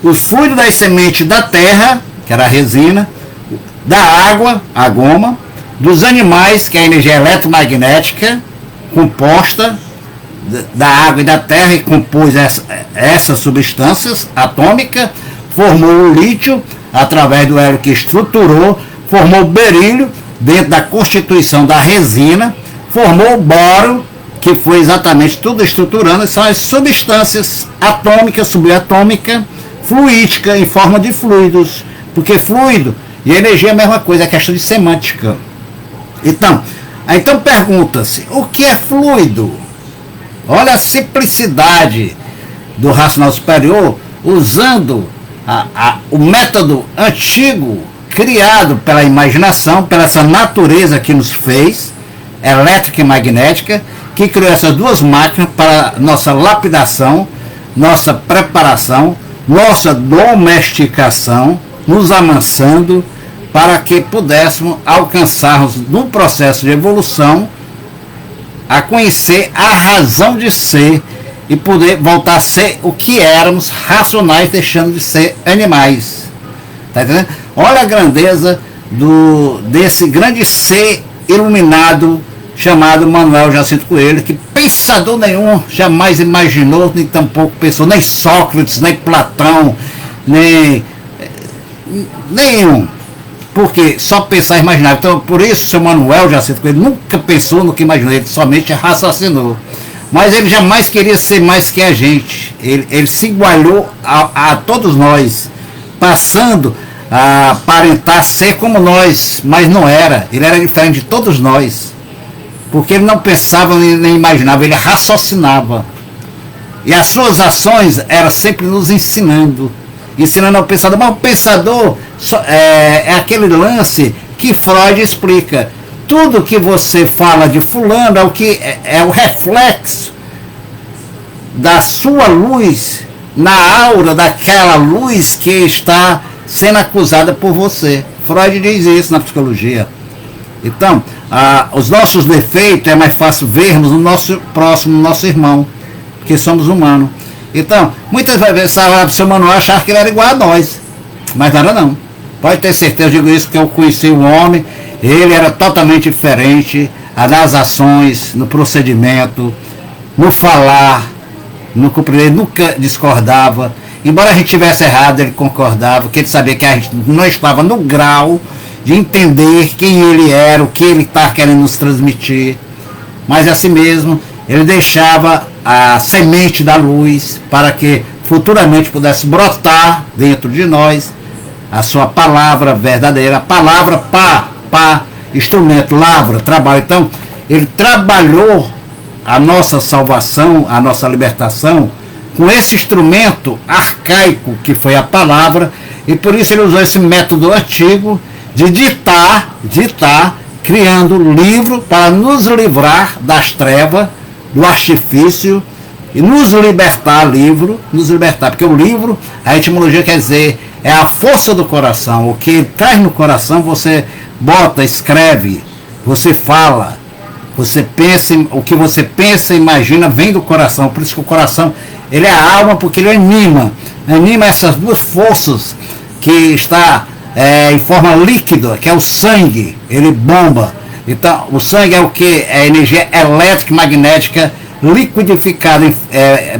os fluidos das sementes da terra, que era a resina, da água, a goma, dos animais, que é a energia eletromagnética, composta da água e da terra e compôs essas substâncias atômicas, formou o lítio, através do hélio que estruturou, formou o berílio, dentro da constituição da resina, formou o boro, que foi exatamente tudo estruturando, são as substâncias atômicas, subatômica, fluídica, em forma de fluidos, porque fluido e energia é a mesma coisa, é questão de semântica. Então pergunta-se, o que é fluido? Olha a simplicidade do racional superior, usando o método antigo, criado pela imaginação, pela essa natureza que nos fez, elétrica e magnética, que criou essas duas máquinas para nossa lapidação, nossa preparação, nossa domesticação, nos amansando, para que pudéssemos alcançarmos, no processo de evolução, a conhecer a razão de ser e poder voltar a ser o que éramos, racionais, deixando de ser animais. Tá entendendo? Olha a grandeza desse grande ser iluminado chamado Manuel Jacinto Coelho, que pensador nenhum jamais imaginou, nem tampouco pensou, nem Sócrates, nem Platão, nem nenhum. Porque só pensar e imaginar. Então, por isso, o seu Manuel Jacinto Coelho nunca pensou no que imaginou, ele somente raciocinou. Mas ele jamais queria ser mais que a gente. Ele se igualou a todos nós, passando a aparentar ser como nós, mas não era. Ele era diferente de todos nós. Porque ele não pensava nem imaginava, ele raciocinava. E as suas ações eram sempre nos ensinando ao pensador. Mas o pensador é aquele lance que Freud explica. Tudo que você fala de fulano é o reflexo da sua luz na aura daquela luz que está sendo acusada por você. Freud diz isso na psicologia. Então, os nossos defeitos é mais fácil vermos no nosso próximo, no nosso irmão, porque somos humanos. Então, muitas vezes o seu Manuel achava que ele era igual a nós, mas não era não. Pode ter certeza, eu digo isso porque eu conheci o homem, ele era totalmente diferente nas ações, no procedimento, no falar, no cumprimento, nunca discordava. Embora a gente tivesse errado, ele concordava, porque ele sabia que a gente não estava no grau de entender quem ele era, o que ele está querendo nos transmitir. Mas assim mesmo, ele deixava a semente da luz para que futuramente pudesse brotar dentro de nós a sua palavra verdadeira, a palavra pá, instrumento, lavra, trabalho. Então, ele trabalhou a nossa salvação, a nossa libertação, com esse instrumento arcaico que foi a palavra, e por isso ele usou esse método antigo de ditar, criando um livro para nos livrar das trevas, do artifício, e nos libertar, porque o livro, a etimologia quer dizer, é a força do coração, o que traz no coração, você bota, escreve, você fala, você pensa, o que você pensa, imagina, vem do coração. Por isso que o coração, ele é a alma, porque ele anima essas duas forças que está em forma líquida, que é o sangue, ele bomba. Então, o sangue é o que? É energia elétrica e magnética liquidificada,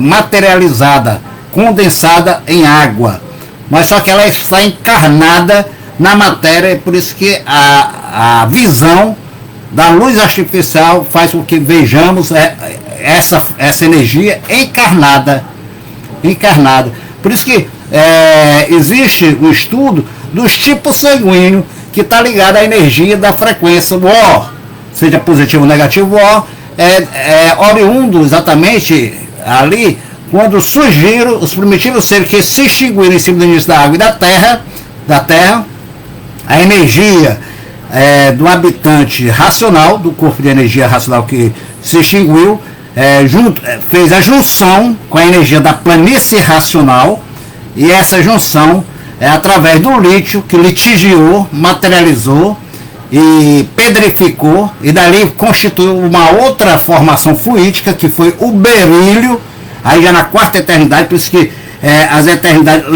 materializada, condensada em água. Mas só que ela está encarnada na matéria, e por isso que a visão da luz artificial faz com que vejamos essa energia encarnada. Por isso que existe o estudo dos tipos sanguíneos, que está ligado à energia da frequência, o O, seja positivo ou negativo, o O é oriundo exatamente ali, quando surgiram os primitivos seres que se extinguiram em cima do início da água e da terra, a energia do habitante racional, do corpo de energia racional que se extinguiu, fez a junção com a energia da planície racional, e essa junção através do lítio, que litigiou, materializou e pedrificou, e dali constituiu uma outra formação fluídica, que foi o berílio, aí já na quarta eternidade. Por isso que as eternidades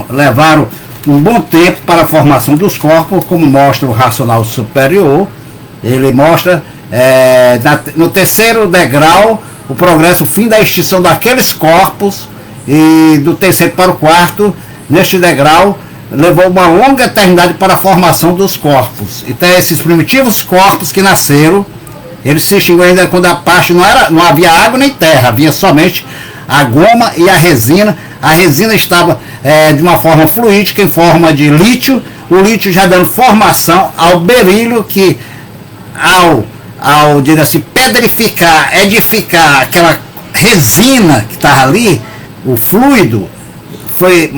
levaram um bom tempo para a formação dos corpos, como mostra o racional superior. Ele mostra no terceiro degrau o progresso, o fim da extinção daqueles corpos, e do terceiro para o quarto, neste degrau, levou uma longa eternidade para a formação dos corpos. Então esses primitivos corpos que nasceram, eles se extinguiram ainda quando a parte não havia água nem terra, havia somente a goma e a resina. A resina estava de uma forma fluídica, em forma de lítio, o lítio já dando formação ao berílio, que ao dizer assim, pedrificar, edificar aquela resina que estava ali, o fluido, foi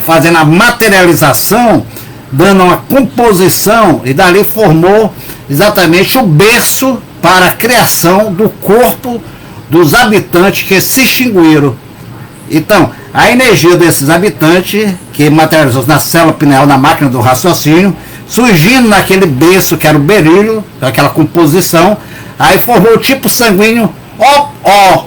fazendo a materialização, dando uma composição, e dali formou exatamente o berço para a criação do corpo dos habitantes que se extinguiram. Então, a energia desses habitantes, que materializou na célula pineal, na máquina do raciocínio, surgindo naquele berço que era o berílio, aquela composição, aí formou o tipo sanguíneo O.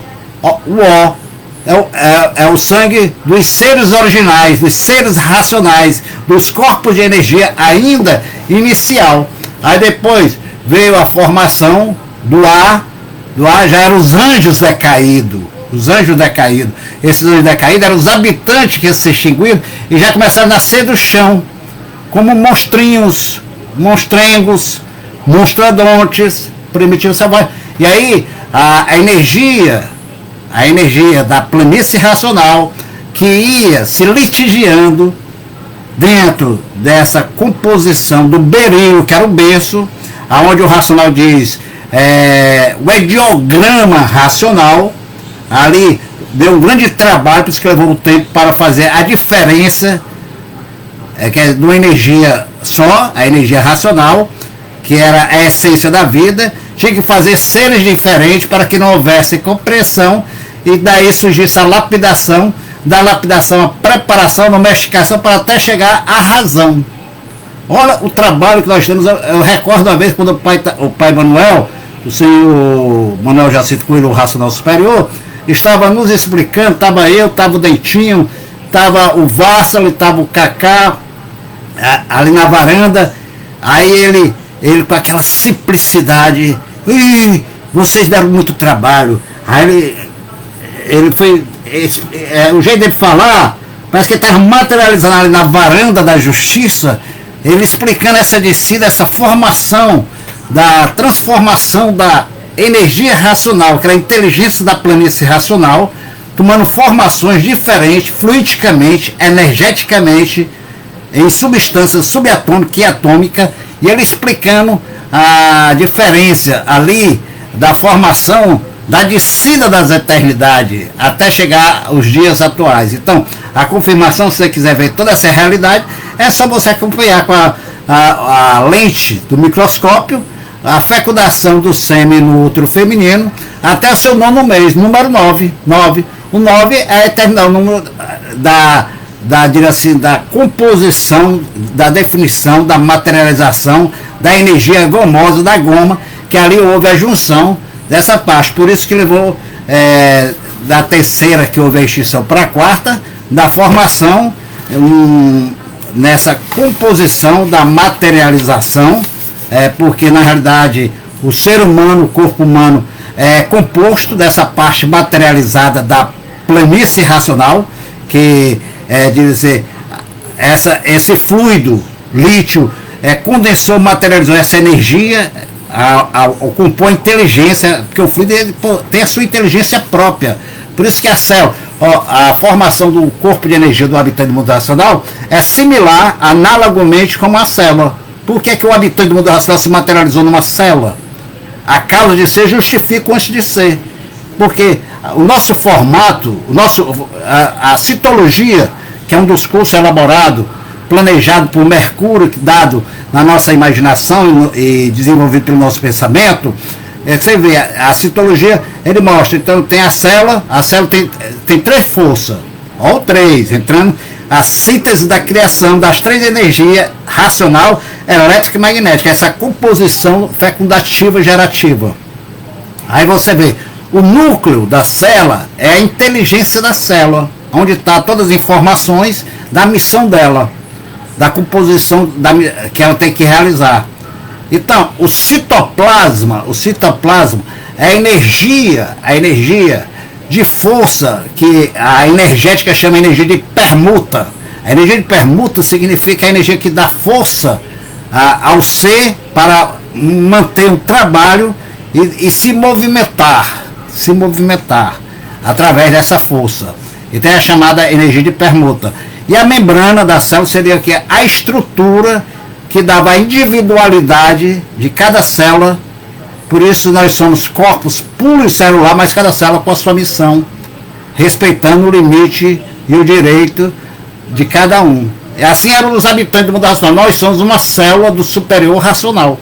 É o sangue dos seres originais, dos seres racionais, dos corpos de energia ainda inicial. Aí depois veio a formação do ar já eram os anjos decaídos. Os anjos decaídos. Esses anjos decaídos eram os habitantes que se extinguiram e já começaram a nascer do chão, como monstrinhos, monstrengos, monstrodontes, primitivos selvagens. E aí a energia da planície racional, que ia se litigiando dentro dessa composição do berílio, que era o berço, aonde o racional diz, o ideograma racional, ali deu um grande trabalho, por isso que levou um tempo para fazer a diferença, que é de uma energia só, a energia racional, que era a essência da vida, tinha que fazer seres diferentes para que não houvesse compreensão, e daí surgisse a lapidação, da lapidação a preparação, a domesticação, para até chegar à razão. Olha o trabalho que nós temos. Eu recordo uma vez quando o pai Manuel, o senhor Manuel Jacinto Coelho, o racional superior, estava nos explicando, estava eu, estava o Dentinho, estava o Vássalo, estava o Cacá, ali na varanda. Aí ele com aquela simplicidade, vocês deram muito trabalho. Aí ele foi, o jeito dele falar, parece que ele estava materializando ali na varanda da justiça, ele explicando essa descida, essa formação, da transformação da energia racional, que era a inteligência da planície racional, tomando formações diferentes, fluidicamente, energeticamente, em substâncias subatômica e atômica, e ele explicando a diferença ali da formação da descida das eternidades até chegar aos dias atuais. Então, a confirmação, se você quiser ver toda essa realidade, é só você acompanhar com a lente do microscópio, a fecundação do sêmen no útero feminino, até o seu 9º mês, número 9. O 9 é o número da composição, da definição, da materialização, da energia gomosa da goma, que ali houve a junção dessa parte. Por isso que levou da terceira, que houve a extinção, para a quarta, da formação, nessa composição da materialização, porque na realidade o ser humano, o corpo humano, é composto dessa parte materializada da planície racional, que dizer, esse lítio condensou, materializou essa energia, compor a inteligência, porque o fluido tem a sua inteligência própria. Por isso que a formação do corpo de energia do habitante do mundo racional é similar, analogamente, como a célula. Por que o habitante do mundo racional se materializou numa célula? A causa de ser justifica o antes de ser. Porque o nosso formato, a citologia, que é um dos cursos elaborados, planejado por Mercúrio, dado na nossa imaginação e desenvolvido pelo nosso pensamento, você vê, a citologia, ele mostra, então tem a célula tem 3 forças, ou 3, entrando a síntese da criação das 3 energias, racional, elétrica e magnética, essa composição fecundativa e gerativa. Aí você vê, o núcleo da célula é a inteligência da célula, onde está todas as informações da missão dela, da composição que ela tem que realizar. Então, o citoplasma a energia de força, que a energética chama energia de permuta. A energia de permuta significa a energia que dá força ao ser para manter um trabalho e se movimentar através dessa força. Então é a chamada energia de permuta. E a membrana da célula seria que a estrutura que dava a individualidade de cada célula. Por isso nós somos corpos pluricelular, mas cada célula com a sua missão, respeitando o limite e o direito de cada um. E assim eram os habitantes do mundo racional. Nós somos uma célula do superior racional.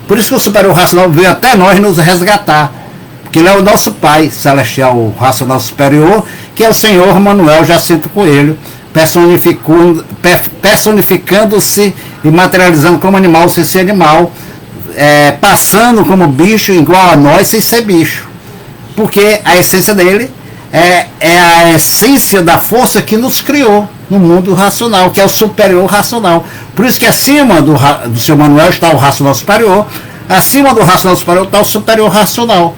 Por isso que o superior racional veio até nós nos resgatar. Porque ele é o nosso Pai celestial, o racional superior, que é o Senhor Manuel Jacinto Coelho, personificando-se e materializando como animal sem ser animal, passando como bicho igual a nós sem ser bicho. Porque a essência dele é a essência da força que nos criou no mundo racional, que é o superior racional. Por isso que acima do seu Manuel está o racional superior, acima do racional superior está o superior racional.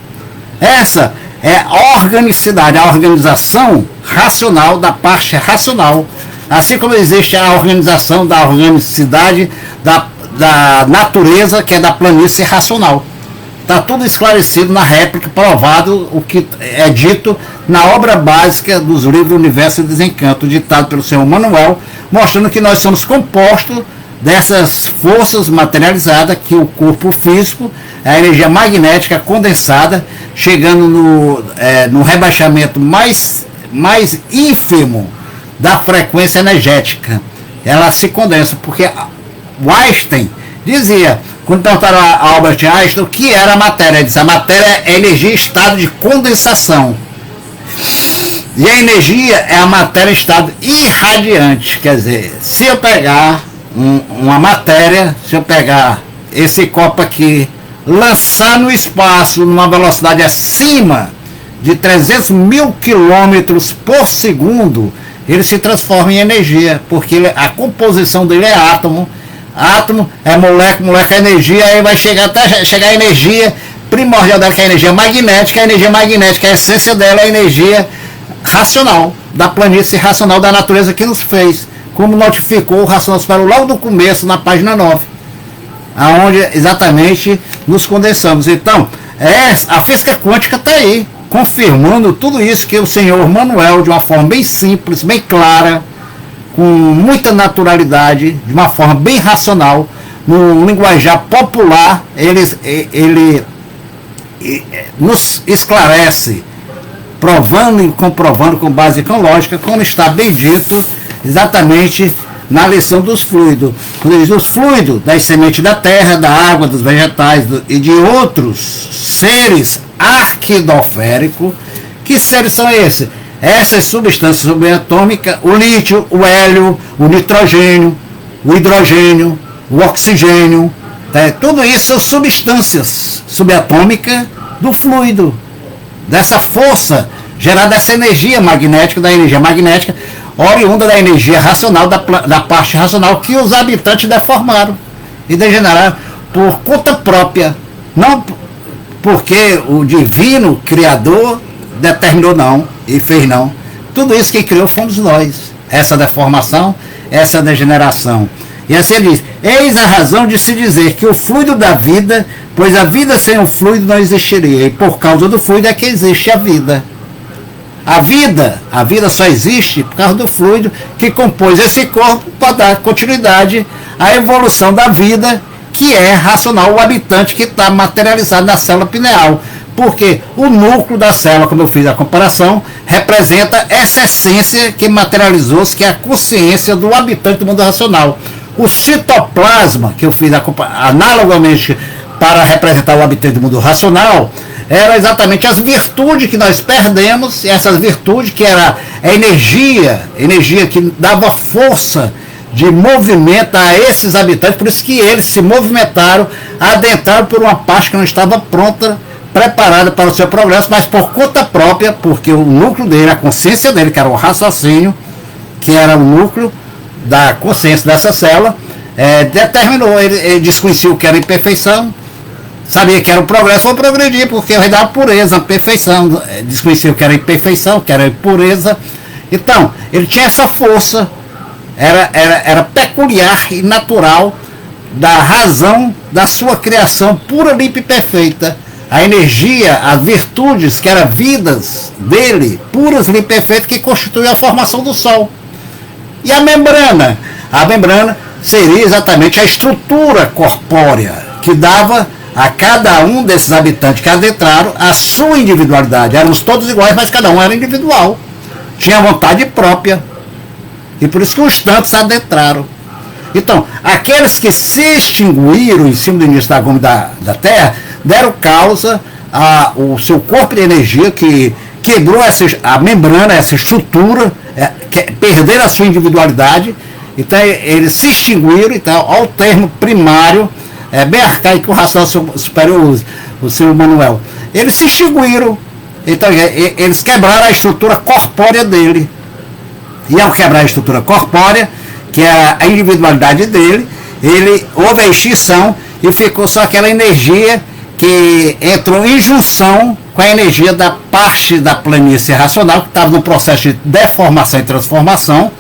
Essa é a organicidade, a organização racional da parte racional. Assim como existe a organização da organicidade da natureza, que é da planície racional. Está tudo esclarecido na réplica, provado o que é dito na obra básica dos livros Universo e Desencanto, ditado pelo Senhor Manuel, mostrando que nós somos compostos dessas forças materializadas, que o corpo físico, a energia magnética condensada, chegando no rebaixamento mais ínfimo da frequência energética. Ela se condensa, porque o Einstein dizia, quando perguntaram a Albert Einstein o que era a matéria, ele disse: a matéria é energia em estado de condensação. E a energia é a matéria em estado irradiante. Quer dizer, se eu pegar uma matéria, se eu pegar esse copo aqui, lançar no espaço numa velocidade acima de 300 mil quilômetros por segundo, ele se transforma em energia, porque a composição dele é átomo. Átomo é molécula é energia, aí vai chegar a energia primordial dela, que é a energia magnética. A energia magnética, a essência dela é a energia racional, da planície racional da natureza que nos fez, como notificou o racional superior logo no começo, na página 9, aonde exatamente nos condensamos. Então, a física quântica está aí, confirmando tudo isso que o Senhor Manuel, de uma forma bem simples, bem clara, com muita naturalidade, de uma forma bem racional, no linguajar popular, ele nos esclarece, provando e comprovando com base com lógica, como está bem dito exatamente na lição dos fluidos. Quando ele diz os fluidos das sementes da terra, da água, dos vegetais e de outros seres arquidoféricos. Que seres são esses? Essas substâncias subatômicas, o lítio, o hélio, o nitrogênio, o hidrogênio, o oxigênio, tudo isso são substâncias subatômicas do fluido, dessa força gerada, dessa energia magnética, da energia magnética, oriunda da energia racional, da parte racional, que os habitantes deformaram e degeneraram por conta própria, não porque o divino Criador determinou não, e fez não. Tudo isso que criou fomos nós. Essa deformação, essa degeneração. E assim ele diz: eis a razão de se dizer que o fluido da vida, pois a vida sem o fluido não existiria, e por causa do fluido é que existe a vida. A vida só existe por causa do fluido que compôs esse corpo para dar continuidade à evolução da vida, que é racional, o habitante que está materializado na célula pineal. Porque o núcleo da célula, como eu fiz a comparação, representa essa essência que materializou-se, que é a consciência do habitante do mundo racional. O citoplasma, que eu fiz analogamente para representar o habitante do mundo racional, era exatamente as virtudes que nós perdemos, e essas virtudes que era a energia que dava força de movimento a esses habitantes, por isso que eles se movimentaram, adentraram por uma parte que não estava pronta, preparada para o seu progresso, mas por conta própria, porque o núcleo dele, a consciência dele, que era o raciocínio, que era o núcleo da consciência dessa célula, determinou, ele desconhecia o que era imperfeição, sabia que era o progresso, foi progredir, porque vai dar pureza, perfeição, desconhecia o que era imperfeição, o que era impureza. Então, ele tinha essa força, era peculiar e natural da razão da sua criação pura, limpa e perfeita. A energia, as virtudes, que eram vidas dele, puras, limpas e perfeitas, que constituem a formação do Sol. E a membrana? A membrana seria exatamente a estrutura corpórea que dava a cada um desses habitantes que adentraram a sua individualidade. Éramos todos iguais, mas cada um era individual. Tinha vontade própria. E por isso que os tantos adentraram. Então, aqueles que se extinguiram em cima do início da goma da Terra, deram causa ao seu corpo de energia que quebrou a membrana, essa estrutura, perderam a sua individualidade. Então, eles se extinguiram. Então, ao termo primário, bem arcaico, o racional superior usa, o senhor Manuel. Eles se extinguiram. Então, eles quebraram a estrutura corpórea dele. E ao quebrar a estrutura corpórea, que é a individualidade dele, houve a extinção e ficou só aquela energia que entrou em junção com a energia da parte da planície racional, que estava no processo de deformação e transformação,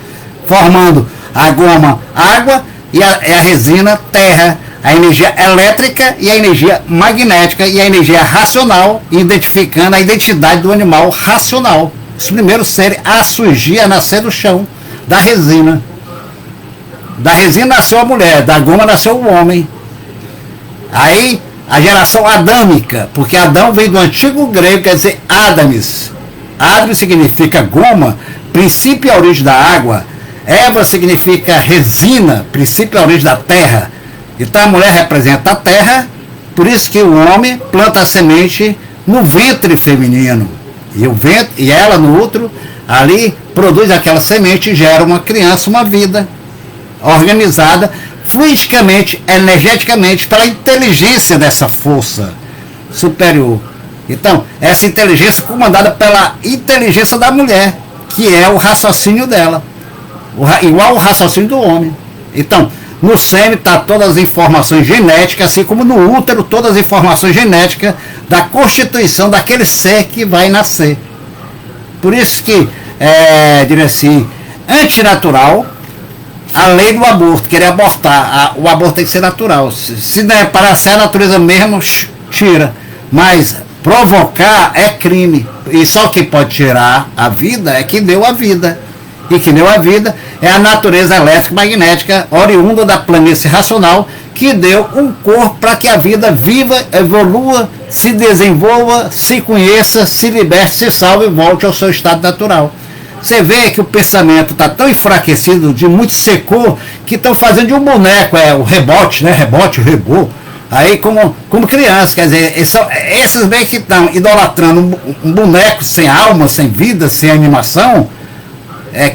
formando a goma água e a resina terra, a energia elétrica e a energia magnética e a energia racional, identificando a identidade do animal racional. Os primeiros seres a surgir, a nascer do chão, da resina. Da resina nasceu a mulher, da goma nasceu o homem. Aí, a geração adâmica, porque Adão veio do antigo grego, quer dizer Adamis. Adamis significa goma, princípio e origem da água. Eva significa resina, princípio e origem da terra. Então a mulher representa a terra, por isso que o homem planta a semente no ventre feminino. E ela no útero, ali, produz aquela semente e gera uma criança, uma vida organizada fluidicamente, energeticamente, pela inteligência dessa força superior. Então, essa inteligência comandada pela inteligência da mulher, que é o raciocínio dela, igual ao raciocínio do homem. Então, no sêmen está todas as informações genéticas, assim como no útero todas as informações genéticas da constituição daquele ser que vai nascer. Por isso que, diria assim, antinatural a lei do aborto, querer abortar. O aborto tem que ser natural. Se não é para ser a natureza mesmo, tira. Mas provocar é crime. E só quem pode tirar a vida é quem deu a vida. E quem deu a vida é a natureza elétrica magnética oriunda da planície racional, que deu um corpo para que a vida viva, evolua, se desenvolva, se conheça, se liberte, se salve e volte ao seu estado natural. Você vê que o pensamento está tão enfraquecido, de muito secou, que estão fazendo de um boneco, o rebote, né? Rebote, rebô. Aí como criança, quer dizer, esses bem que estão idolatrando um boneco sem alma, sem vida, sem animação,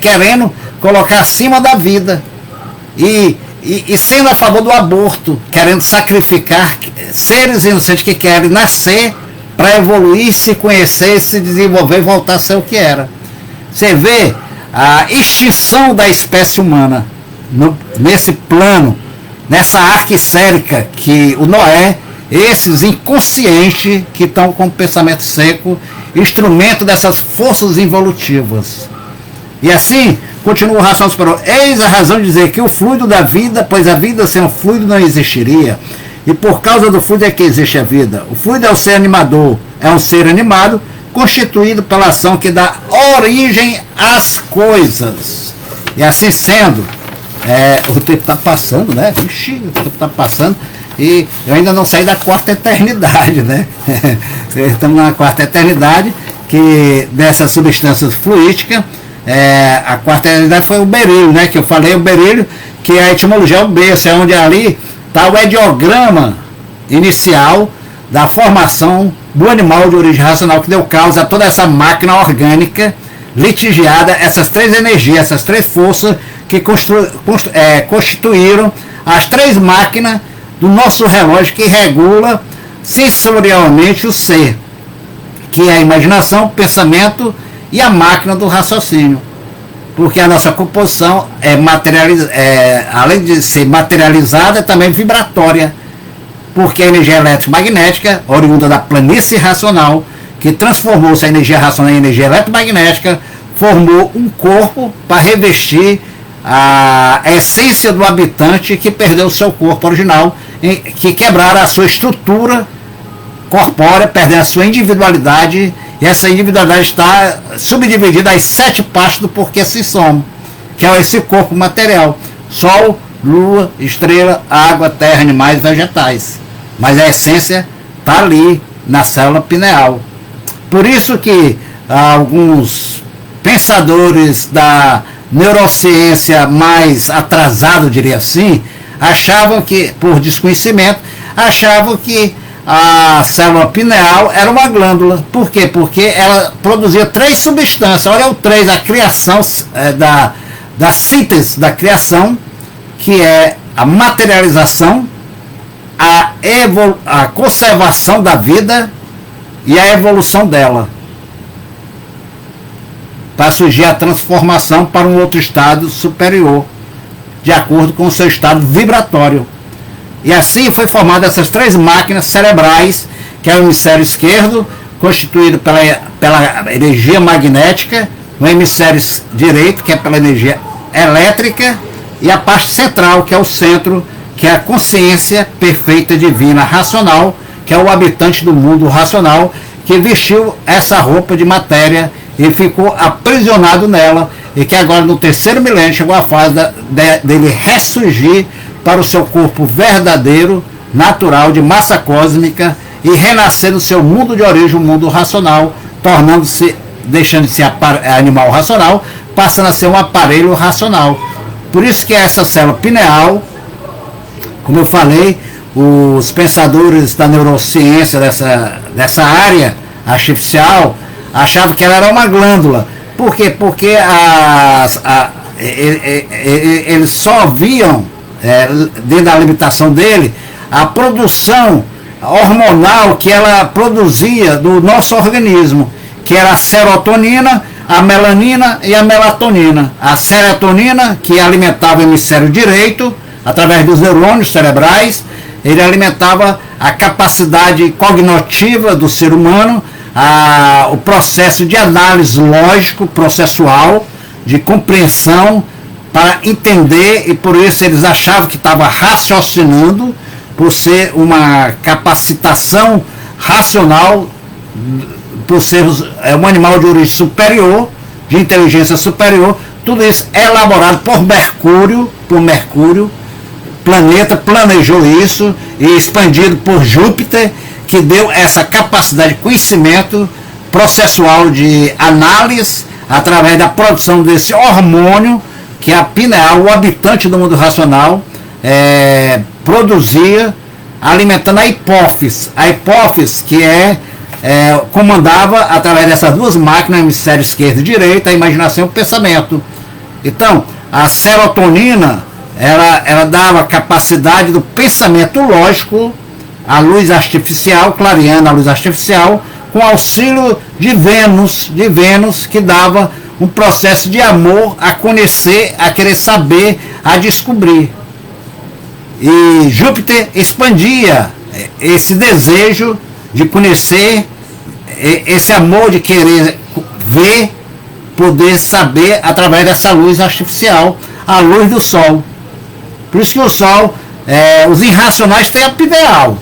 querendo colocar acima da vida. E sendo a favor do aborto, querendo sacrificar seres inocentes que querem nascer para evoluir, se conhecer, se desenvolver e voltar a ser o que era. Você vê a extinção da espécie humana nesse plano, nessa arca sérica que o Noé, esses inconscientes que estão com o pensamento seco, instrumento dessas forças involutivas. E assim, continua o racional superior. Eis a razão de dizer que o fluido da vida, pois a vida sem o fluido não existiria. E por causa do fluido é que existe a vida. O fluido é o ser animador, é um ser animado, constituído pela ação que dá origem às coisas. E assim sendo, o tempo está passando, né? Ixi, o tempo está passando e eu ainda não saí da quarta eternidade, né? Estamos na quarta eternidade, que dessas substâncias fluídicas, a quarta eternidade foi o berílio, né? Que eu falei, o berílio, que a etimologia é o berço, é onde ali está o ideograma inicial da formação do animal de origem racional, que deu causa a toda essa máquina orgânica litigiada, essas três energias, essas três forças que constituíram as três máquinas do nosso relógio que regula sensorialmente o ser, que é a imaginação, o pensamento e a máquina do raciocínio. Porque a nossa composição além de ser materializada, é também vibratória. porque a energia elétrica magnética, oriunda da planície racional, que transformou-se a energia racional em energia eletromagnética, formou um corpo para revestir a essência do habitante que perdeu o seu corpo original, que quebraram a sua estrutura corpórea, perdendo a sua individualidade, e essa individualidade está subdividida às 7 partes do porquê se soma, que é esse corpo material: Sol, Lua, estrela, água, terra, animais e vegetais. Mas a essência está ali na célula pineal. Por isso que alguns pensadores da neurociência mais atrasado, diria assim, achavam que, por desconhecimento, achavam que a célula pineal era uma glândula. Por quê? Porque ela produzia 3 substâncias. Olha o 3, a criação da síntese da criação, que é a materialização, a conservação da vida e a evolução dela, para surgir a transformação para um outro estado superior, de acordo com o seu estado vibratório. E assim foi formada essas 3 máquinas cerebrais, que é o hemisfério esquerdo, constituído pela energia magnética, o hemisfério direito, que é pela energia elétrica, e a parte central, que é o centro, que é a consciência perfeita divina racional, que é o habitante do mundo racional, que vestiu essa roupa de matéria e ficou aprisionado nela, e que agora no 3º milênio chegou a fase dele ressurgir para o seu corpo verdadeiro, natural, de massa cósmica, e renascer no seu mundo de origem, o mundo racional, deixando de ser animal racional, passando a ser um aparelho racional. Por isso que essa célula pineal, como eu falei, os pensadores da neurociência dessa área artificial achavam que ela era uma glândula. Por quê? Porque eles só viam, dentro da limitação dele, a produção hormonal que ela produzia do nosso organismo, que era a serotonina, a melanina e a melatonina. A serotonina, que alimentava o hemisfério direito, através dos neurônios cerebrais, ele alimentava a capacidade cognitiva do ser humano, o processo de análise lógico, processual, de compreensão, para entender, e por isso eles achavam que estava raciocinando, por ser uma capacitação racional, por ser um animal de origem superior, de inteligência superior. Tudo isso é elaborado por Mercúrio, planeta planejou isso, e expandido por Júpiter, que deu essa capacidade de conhecimento processual de análise, através da produção desse hormônio, que a pineal, o habitante do mundo racional, produzia, alimentando a hipófise. A hipófise, que comandava, através dessas 2 máquinas, o hemisfério esquerdo e direito, a imaginação e o pensamento. Então, a serotonina, ela dava capacidade do pensamento lógico, a luz artificial, clareando a luz artificial, com auxílio de Vênus, que dava um processo de amor, a conhecer, a querer saber, a descobrir. E Júpiter expandia esse desejo de conhecer, esse amor de querer ver, poder saber através dessa luz artificial, a luz do Sol. Por isso que o Sol, os irracionais têm a pineal.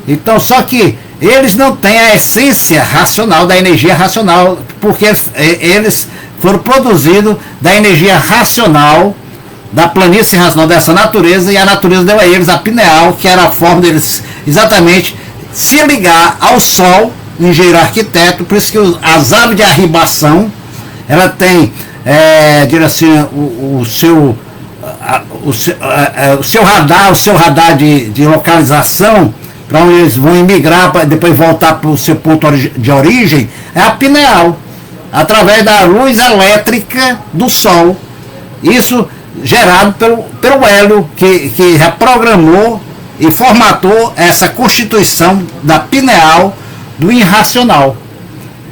Então, só que eles não têm a essência racional, da energia racional, porque eles foram produzidos da energia racional, da planície racional dessa natureza, e a natureza deu a eles a pineal, que era a forma deles exatamente se ligar ao Sol, engenheiro arquiteto. Por isso que as aves de arribação, ela tem, assim, o seu radar de localização, para onde eles vão emigrar, para depois voltar para o seu ponto de origem, é a pineal, através da luz elétrica do Sol. Isso gerado pelo hélio, que reprogramou e formatou essa constituição da pineal do irracional,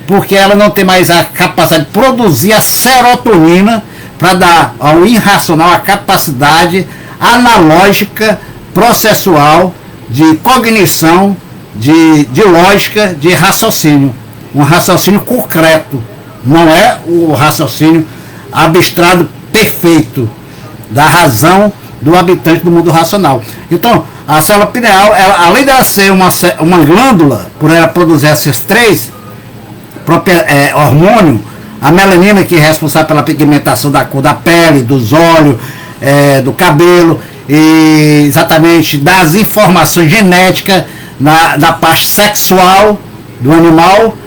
porque ela não tem mais a capacidade de produzir a serotonina para dar ao irracional a capacidade analógica, processual, de cognição, de lógica, de raciocínio. Um raciocínio concreto, não é o raciocínio abstrato perfeito da razão do habitante do mundo racional. Então, a célula pineal, ela, além de ela ser uma glândula, por ela produzir esses três hormônios, a melanina, que é responsável pela pigmentação da cor da pele, dos olhos, do cabelo, e exatamente das informações genéticas na parte sexual do animal,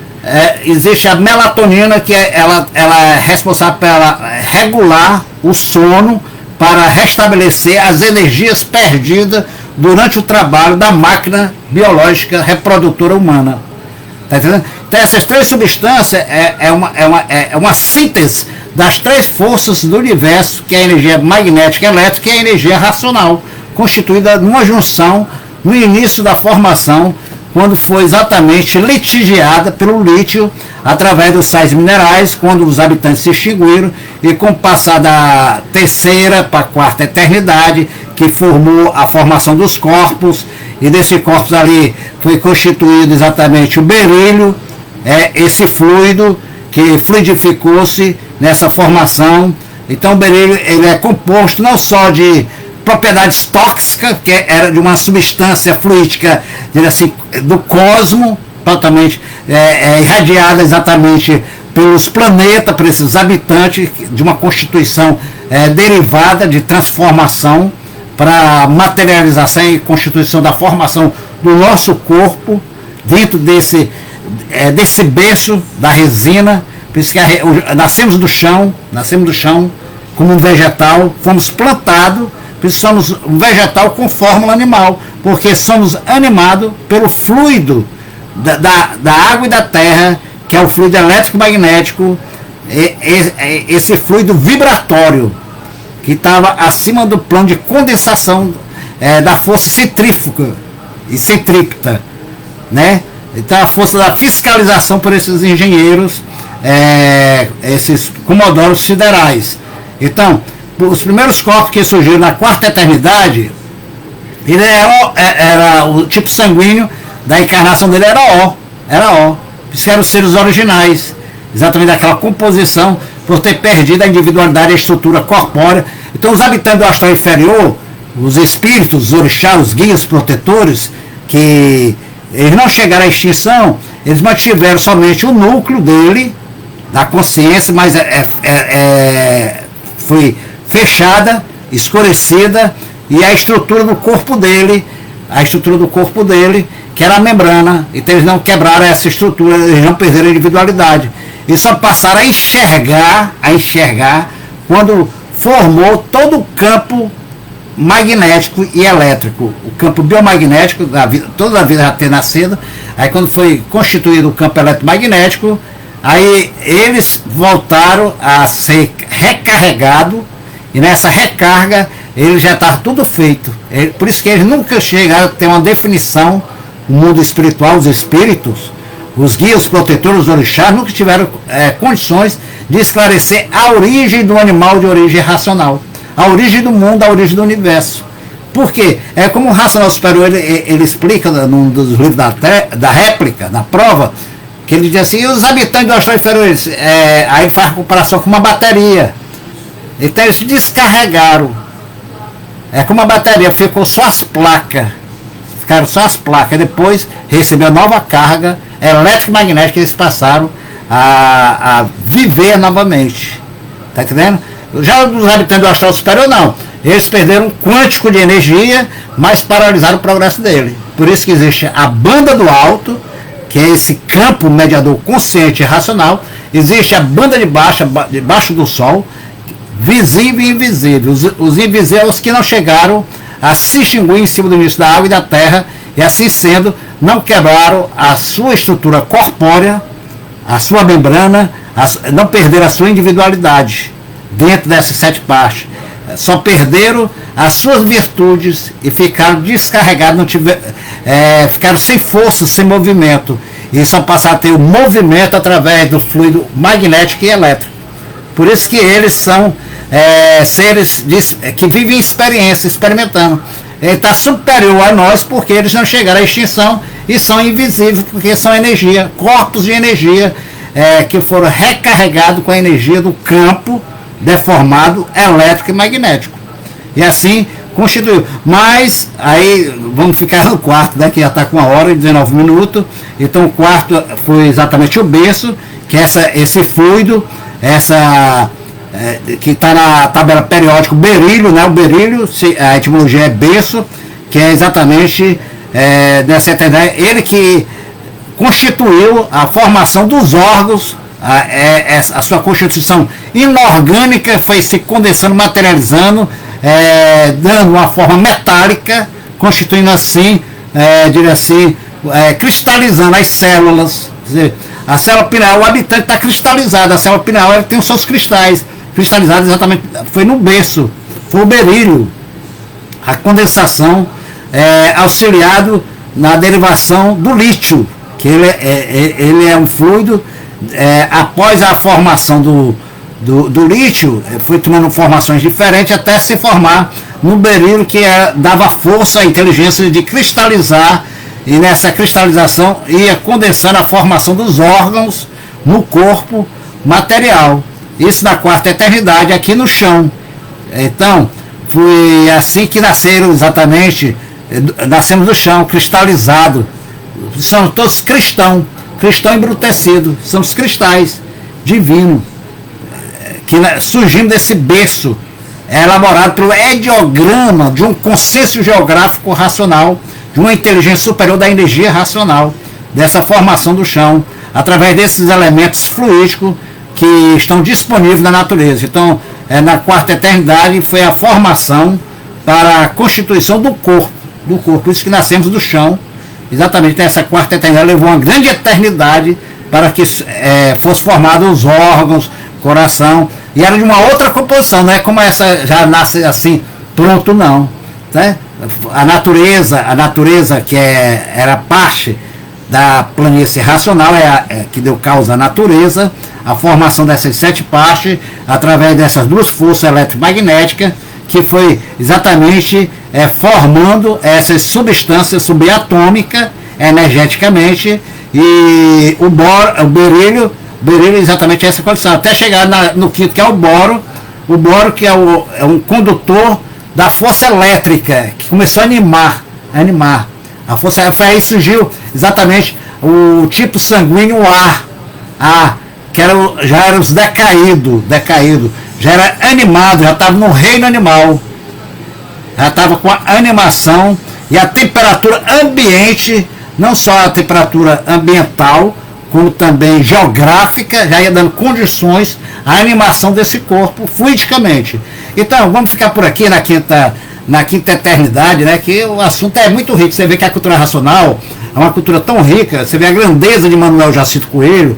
existe a melatonina, que ela é responsável pela regular o sono, para restabelecer as energias perdidas durante o trabalho da máquina biológica reprodutora humana. Tá entendendo? Então essas três substâncias é uma síntese das três forças do universo, que é a energia magnética, elétrica e a energia racional, constituída numa junção no início da formação, quando foi exatamente litigiada pelo lítio, através dos sais minerais, quando os habitantes se extinguiram, e com o passar da terceira para a quarta eternidade, que formou a formação dos corpos, e desse corpos ali foi constituído exatamente o berílio, esse fluido que fluidificou-se nessa formação. Então o berílio, ele é composto não só de propriedades tóxicas, que era de uma substância fluídica, assim, do cosmo, totalmente irradiada exatamente pelos planetas, por esses habitantes, de uma constituição derivada de transformação para materialização e constituição da formação do nosso corpo, dentro desse berço da resina. Por isso que nascemos do chão como um vegetal, fomos plantados. Somos um vegetal com fórmula animal, porque somos animados pelo fluido da água e da terra, que é o fluido elétrico magnético, esse fluido vibratório, que estava acima do plano de condensação da força centrífuga e centrípeta, né? Então a força da fiscalização por esses engenheiros, esses comodoros siderais. Então, os primeiros corpos que surgiram na quarta eternidade, ele era o tipo sanguíneo da encarnação dele, era O. Isso eram os seres originais, exatamente daquela composição, por ter perdido a individualidade e a estrutura corpórea. Então os habitantes do astral inferior, os espíritos, os orixás, os guias protetores, que eles não chegaram à extinção, eles mantiveram somente o núcleo dele, da consciência, mas foi fechada, escurecida, e a estrutura do corpo dele, que era a membrana. Então eles não quebraram essa estrutura, eles não perderam a individualidade. Eles só passaram a enxergar quando formou todo o campo magnético e elétrico, o campo biomagnético, toda a vida já ter nascido. Aí quando foi constituído o campo eletromagnético, aí eles voltaram a ser recarregados. E nessa recarga, ele já está tudo feito. Por isso que eles nunca chegaram a ter uma definição, o mundo espiritual, os espíritos, os guias, os protetores, os orixás, nunca tiveram condições de esclarecer a origem do animal de origem racional, a origem do mundo, a origem do universo. Por quê? Como o racional superior, ele explica num dos livros da réplica, na prova, que ele diz assim, e os habitantes do astral inferior, aí ele faz a comparação com uma bateria. Então eles se descarregaram. Como a bateria, ficou só as placas. Ficaram só as placas. Depois recebeu nova carga elétrica e magnética, eles passaram a viver novamente. Tá entendendo? Já os habitantes do astral superior, não. Eles perderam um quântico de energia, mas paralisaram o progresso dele. Por isso que existe a banda do alto, que é esse campo mediador consciente e racional. Existe a banda de baixo, debaixo do sol, visível e invisível. Os invisíveis que não chegaram a se extinguir em cima do início da água e da terra, e assim sendo, não quebraram a sua estrutura corpórea, a sua membrana, não perderam a sua individualidade dentro dessas 7 partes. Só perderam as suas virtudes e ficaram descarregados, ficaram sem força, sem movimento, e só passaram a ter o movimento através do fluido magnético e elétrico. Por isso que eles são seres que vivem experiência, experimentando. Ele está superior a nós porque eles não chegaram à extinção e são invisíveis porque são energia, corpos de energia que foram recarregados com a energia do campo deformado elétrico e magnético. E assim constituiu. Mas aí vamos ficar no quarto, né, que já está com 1h e 19 minutos. Então o quarto foi exatamente o berço, que é esse fluido, que está na tabela periódica, o berílio, né? O berílio, a etimologia é berço, que é exatamente nessa eternidade, ele que constituiu a formação dos órgãos, a sua constituição inorgânica foi se condensando, materializando, dando uma forma metálica, constituindo assim, diria assim, cristalizando as células. Quer dizer, a célula pineal, o habitante está cristalizado, a célula pineal ela tem os seus cristais cristalizados, exatamente, foi no berço, foi o berílio, a condensação auxiliado na derivação do lítio, que ele é um fluido, após a formação do lítio, foi tomando formações diferentes até se formar no berílio, que dava força, inteligência de cristalizar, e nessa cristalização ia condensando a formação dos órgãos no corpo material. Isso na quarta eternidade, aqui no chão. Então, foi assim que nasceram exatamente, nascemos do chão, cristalizado. São todos cristão embrutecido, são os cristais divinos, que surgindo desse berço, elaborado pelo ideograma de um consenso geográfico racional, de uma inteligência superior da energia racional, dessa formação do chão, através desses elementos fluídicos que estão disponíveis na natureza. Então, na quarta eternidade foi a formação para a constituição do corpo, por isso que nascemos do chão. Exatamente, essa quarta eternidade levou uma grande eternidade para que fosse formado os órgãos, coração, e era de uma outra composição, não é como essa já nasce assim, pronto, não. Né? A natureza que era parte da planície racional, que deu causa à natureza, a formação dessas 7 partes, através dessas 2 forças eletromagnéticas, que foi exatamente formando essas substâncias subatômicas energeticamente, e o berílio exatamente essa condição, até chegar no quinto, que é o boro que é um condutor da força elétrica, que começou a animar. A força elétrica, aí surgiu exatamente o tipo sanguíneo A, que já era os decaído, já era animado, já estava no reino animal, já estava com a animação e a temperatura ambiente, não só a temperatura ambiental, como também geográfica, já ia dando condições à animação desse corpo fluidicamente. Então, vamos ficar por aqui na quinta eternidade, né, que o assunto é muito rico. Você vê que a cultura racional é uma cultura tão rica, você vê a grandeza de Manuel Jacinto Coelho,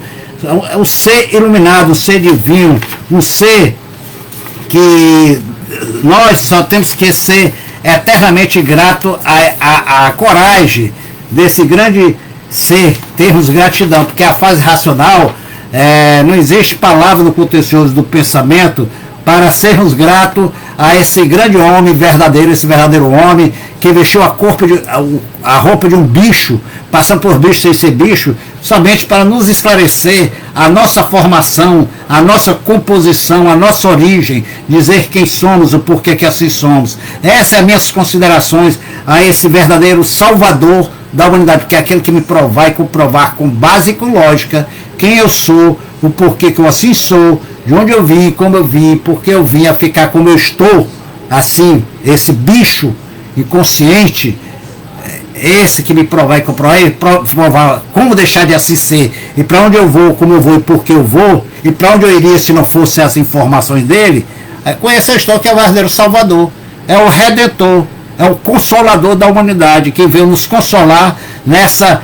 o ser iluminado, o ser divino, um ser que nós só temos que ser eternamente grato à coragem desse grande ser, termos gratidão, porque a fase racional, não existe palavra no contencioso do pensamento para sermos gratos a esse grande homem verdadeiro, esse verdadeiro homem que vestiu a roupa de um bicho, passando por bicho sem ser bicho, somente para nos esclarecer a nossa formação, a nossa composição, a nossa origem, dizer quem somos, o porquê que assim somos. Essas são as minhas considerações a esse verdadeiro salvador da humanidade, porque é aquele que me provar e comprovar com base e com lógica quem eu sou, o porquê que eu assim sou, de onde eu vim, como eu vim, porque eu vim a ficar como eu estou, assim, esse bicho inconsciente, esse que me provar e comprovar, e provar como deixar de assim ser, e para onde eu vou, como eu vou e por que eu vou, e para onde eu iria se não fossem as informações dele. Conheça a história que é o verdadeiro Salvador, é o Redentor, é o Consolador da humanidade, que veio nos consolar nessa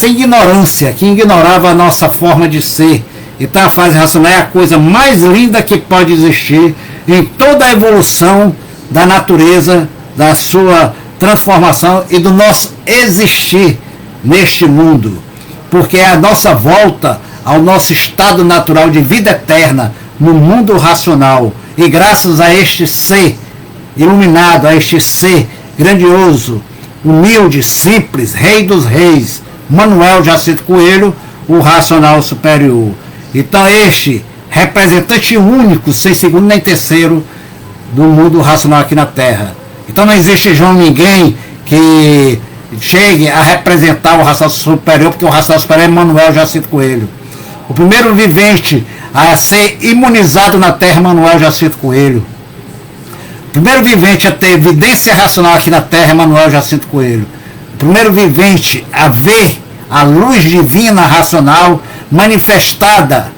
ignorância, que ignorava a nossa forma de ser. Então a fase racional é a coisa mais linda que pode existir em toda a evolução da natureza, da sua transformação e do nosso existir neste mundo, porque é a nossa volta ao nosso estado natural de vida eterna no mundo racional, E graças a este ser iluminado, a este ser grandioso, humilde, simples, rei dos reis, Manuel Jacinto Coelho, o racional superior. Então este representante único, sem segundo nem terceiro, do mundo racional aqui na Terra. Então não existe, João, ninguém que chegue a representar o racional superior, porque o racional superior é Manuel Jacinto Coelho. O primeiro vivente a ser imunizado na Terra, Manuel Jacinto Coelho. O primeiro vivente a ter evidência racional aqui na Terra é Manuel Jacinto Coelho. O primeiro vivente a ver a luz divina racional manifestada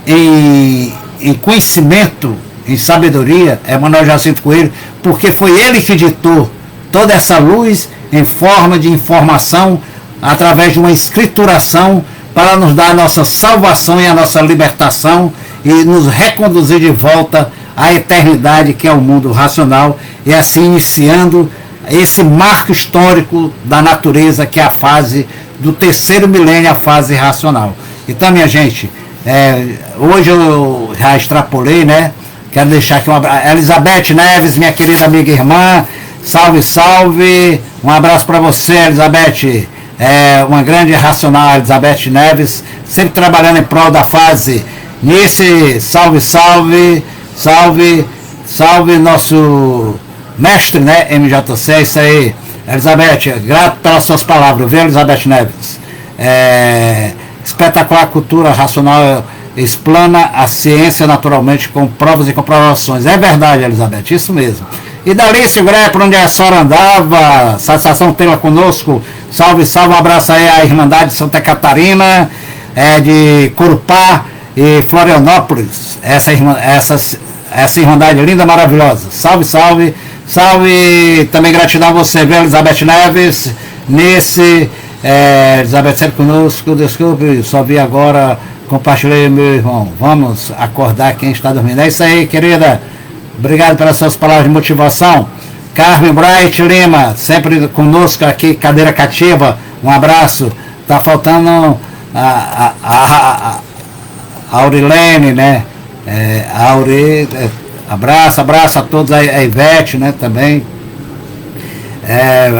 em conhecimento, em sabedoria, é Manuel Jacinto Coelho, porque foi ele que ditou toda essa luz em forma de informação, através de uma escrituração, para nos dar a nossa salvação e a nossa libertação e nos reconduzir de volta à eternidade, que é o mundo racional, e assim iniciando esse marco histórico da natureza, que é a fase do terceiro milênio, a fase racional. Então, minha gente, hoje eu já extrapolei, né? Quero deixar aqui um abraço. Elizabeth Neves, minha querida amiga e irmã, salve, salve. Um abraço para você, Elizabeth. Uma grande racional, Elizabeth Neves, sempre trabalhando em prol da fase. Nesse salve, salve, salve, salve nosso mestre, né? MJC, isso aí. Elizabeth, grato pelas suas palavras, viu, Elizabeth Neves? Espetacular cultura racional explana a ciência naturalmente com provas e comprovações. É verdade, Elizabeth, isso mesmo. E dali, segura por onde a senhora andava, satisfação tê-la conosco. Salve, salve, um abraço aí à Irmandade de Santa Catarina, de Corupá e Florianópolis. Essa Irmandade linda, maravilhosa. Salve, salve, salve. Também gratidão a você, viu, Elizabeth Neves, nesse... Elizabeth sempre conosco, desculpe, só vi agora, compartilhei, meu irmão. Vamos acordar quem está dormindo. É isso aí, querida. Obrigado pelas suas palavras de motivação. Carmen Bright Lima, sempre conosco aqui, cadeira cativa. Um abraço. Tá faltando a Aurilene, né? Abraço a todos, a Ivete, né? Também.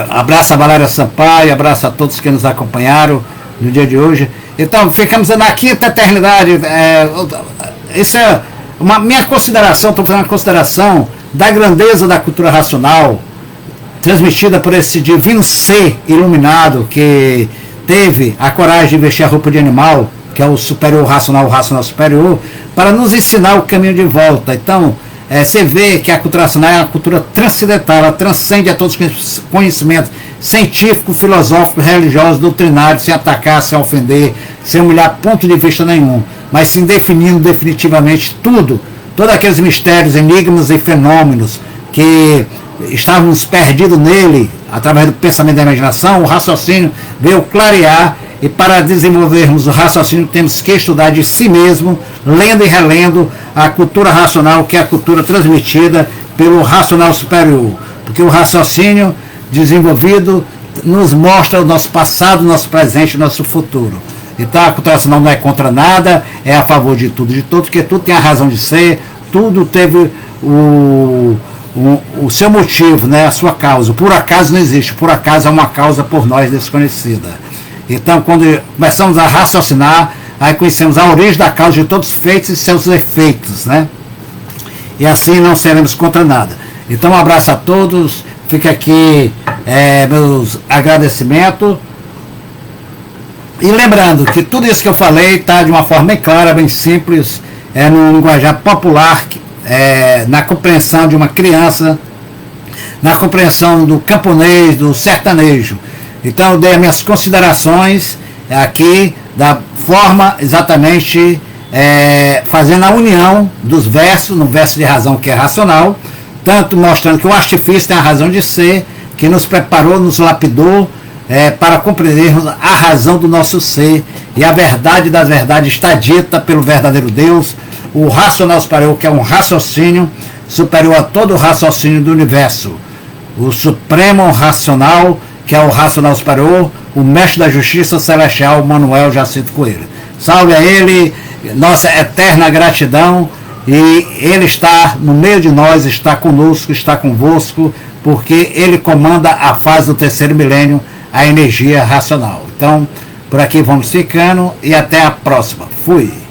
Abraço a Valéria Sampaio, abraço a todos que nos acompanharam no dia de hoje. Então, ficamos na quinta eternidade. Isso é minha consideração, estou fazendo uma consideração da grandeza da cultura racional, transmitida por esse divino ser iluminado que teve a coragem de vestir a roupa de animal, que é o superior racional, o racional superior, para nos ensinar o caminho de volta. Então, você vê que a cultura racional é uma cultura transcendental, ela transcende a todos os conhecimentos científicos, filosóficos, religiosos, doutrinários, sem atacar, sem ofender, sem humilhar ponto de vista nenhum, mas sim definindo definitivamente tudo, todos aqueles mistérios, enigmas e fenômenos que estávamos perdidos nele, através do pensamento e da imaginação. O raciocínio veio clarear, e para desenvolvermos o raciocínio temos que estudar de si mesmo, lendo e relendo a cultura racional, que é a cultura transmitida pelo racional superior, porque o raciocínio desenvolvido nos mostra o nosso passado, o nosso presente e o nosso futuro. Então a cultura racional não é contra nada, é a favor de tudo, porque tudo tem a razão de ser, tudo teve o seu motivo, né, a sua causa. Por acaso não existe, por acaso é uma causa por nós desconhecida. Então, quando começamos a raciocinar, aí conhecemos a origem da causa de todos os feitos e seus efeitos, né? E assim não seremos contra nada. Então, um abraço a todos, fica aqui meus agradecimentos. E lembrando que tudo isso que eu falei está de uma forma bem clara, bem simples, no linguajar popular, na compreensão de uma criança, na compreensão do camponês, do sertanejo. Então eu dei as minhas considerações aqui da forma exatamente fazendo a união dos versos, no verso de razão que é racional, tanto mostrando que o artifício tem a razão de ser, que nos preparou, nos lapidou para compreendermos a razão do nosso ser, e a verdade das verdades está dita pelo verdadeiro Deus, o racional superior, que é um raciocínio superior a todo o raciocínio do universo, o supremo racional, que é o racional superior, o mestre da justiça celestial, Manuel Jacinto Coelho. Salve a ele, nossa eterna gratidão, E ele está no meio de nós, está conosco, está convosco, porque ele comanda a fase do terceiro milênio, a energia racional. Então, por aqui vamos ficando e até a próxima. Fui!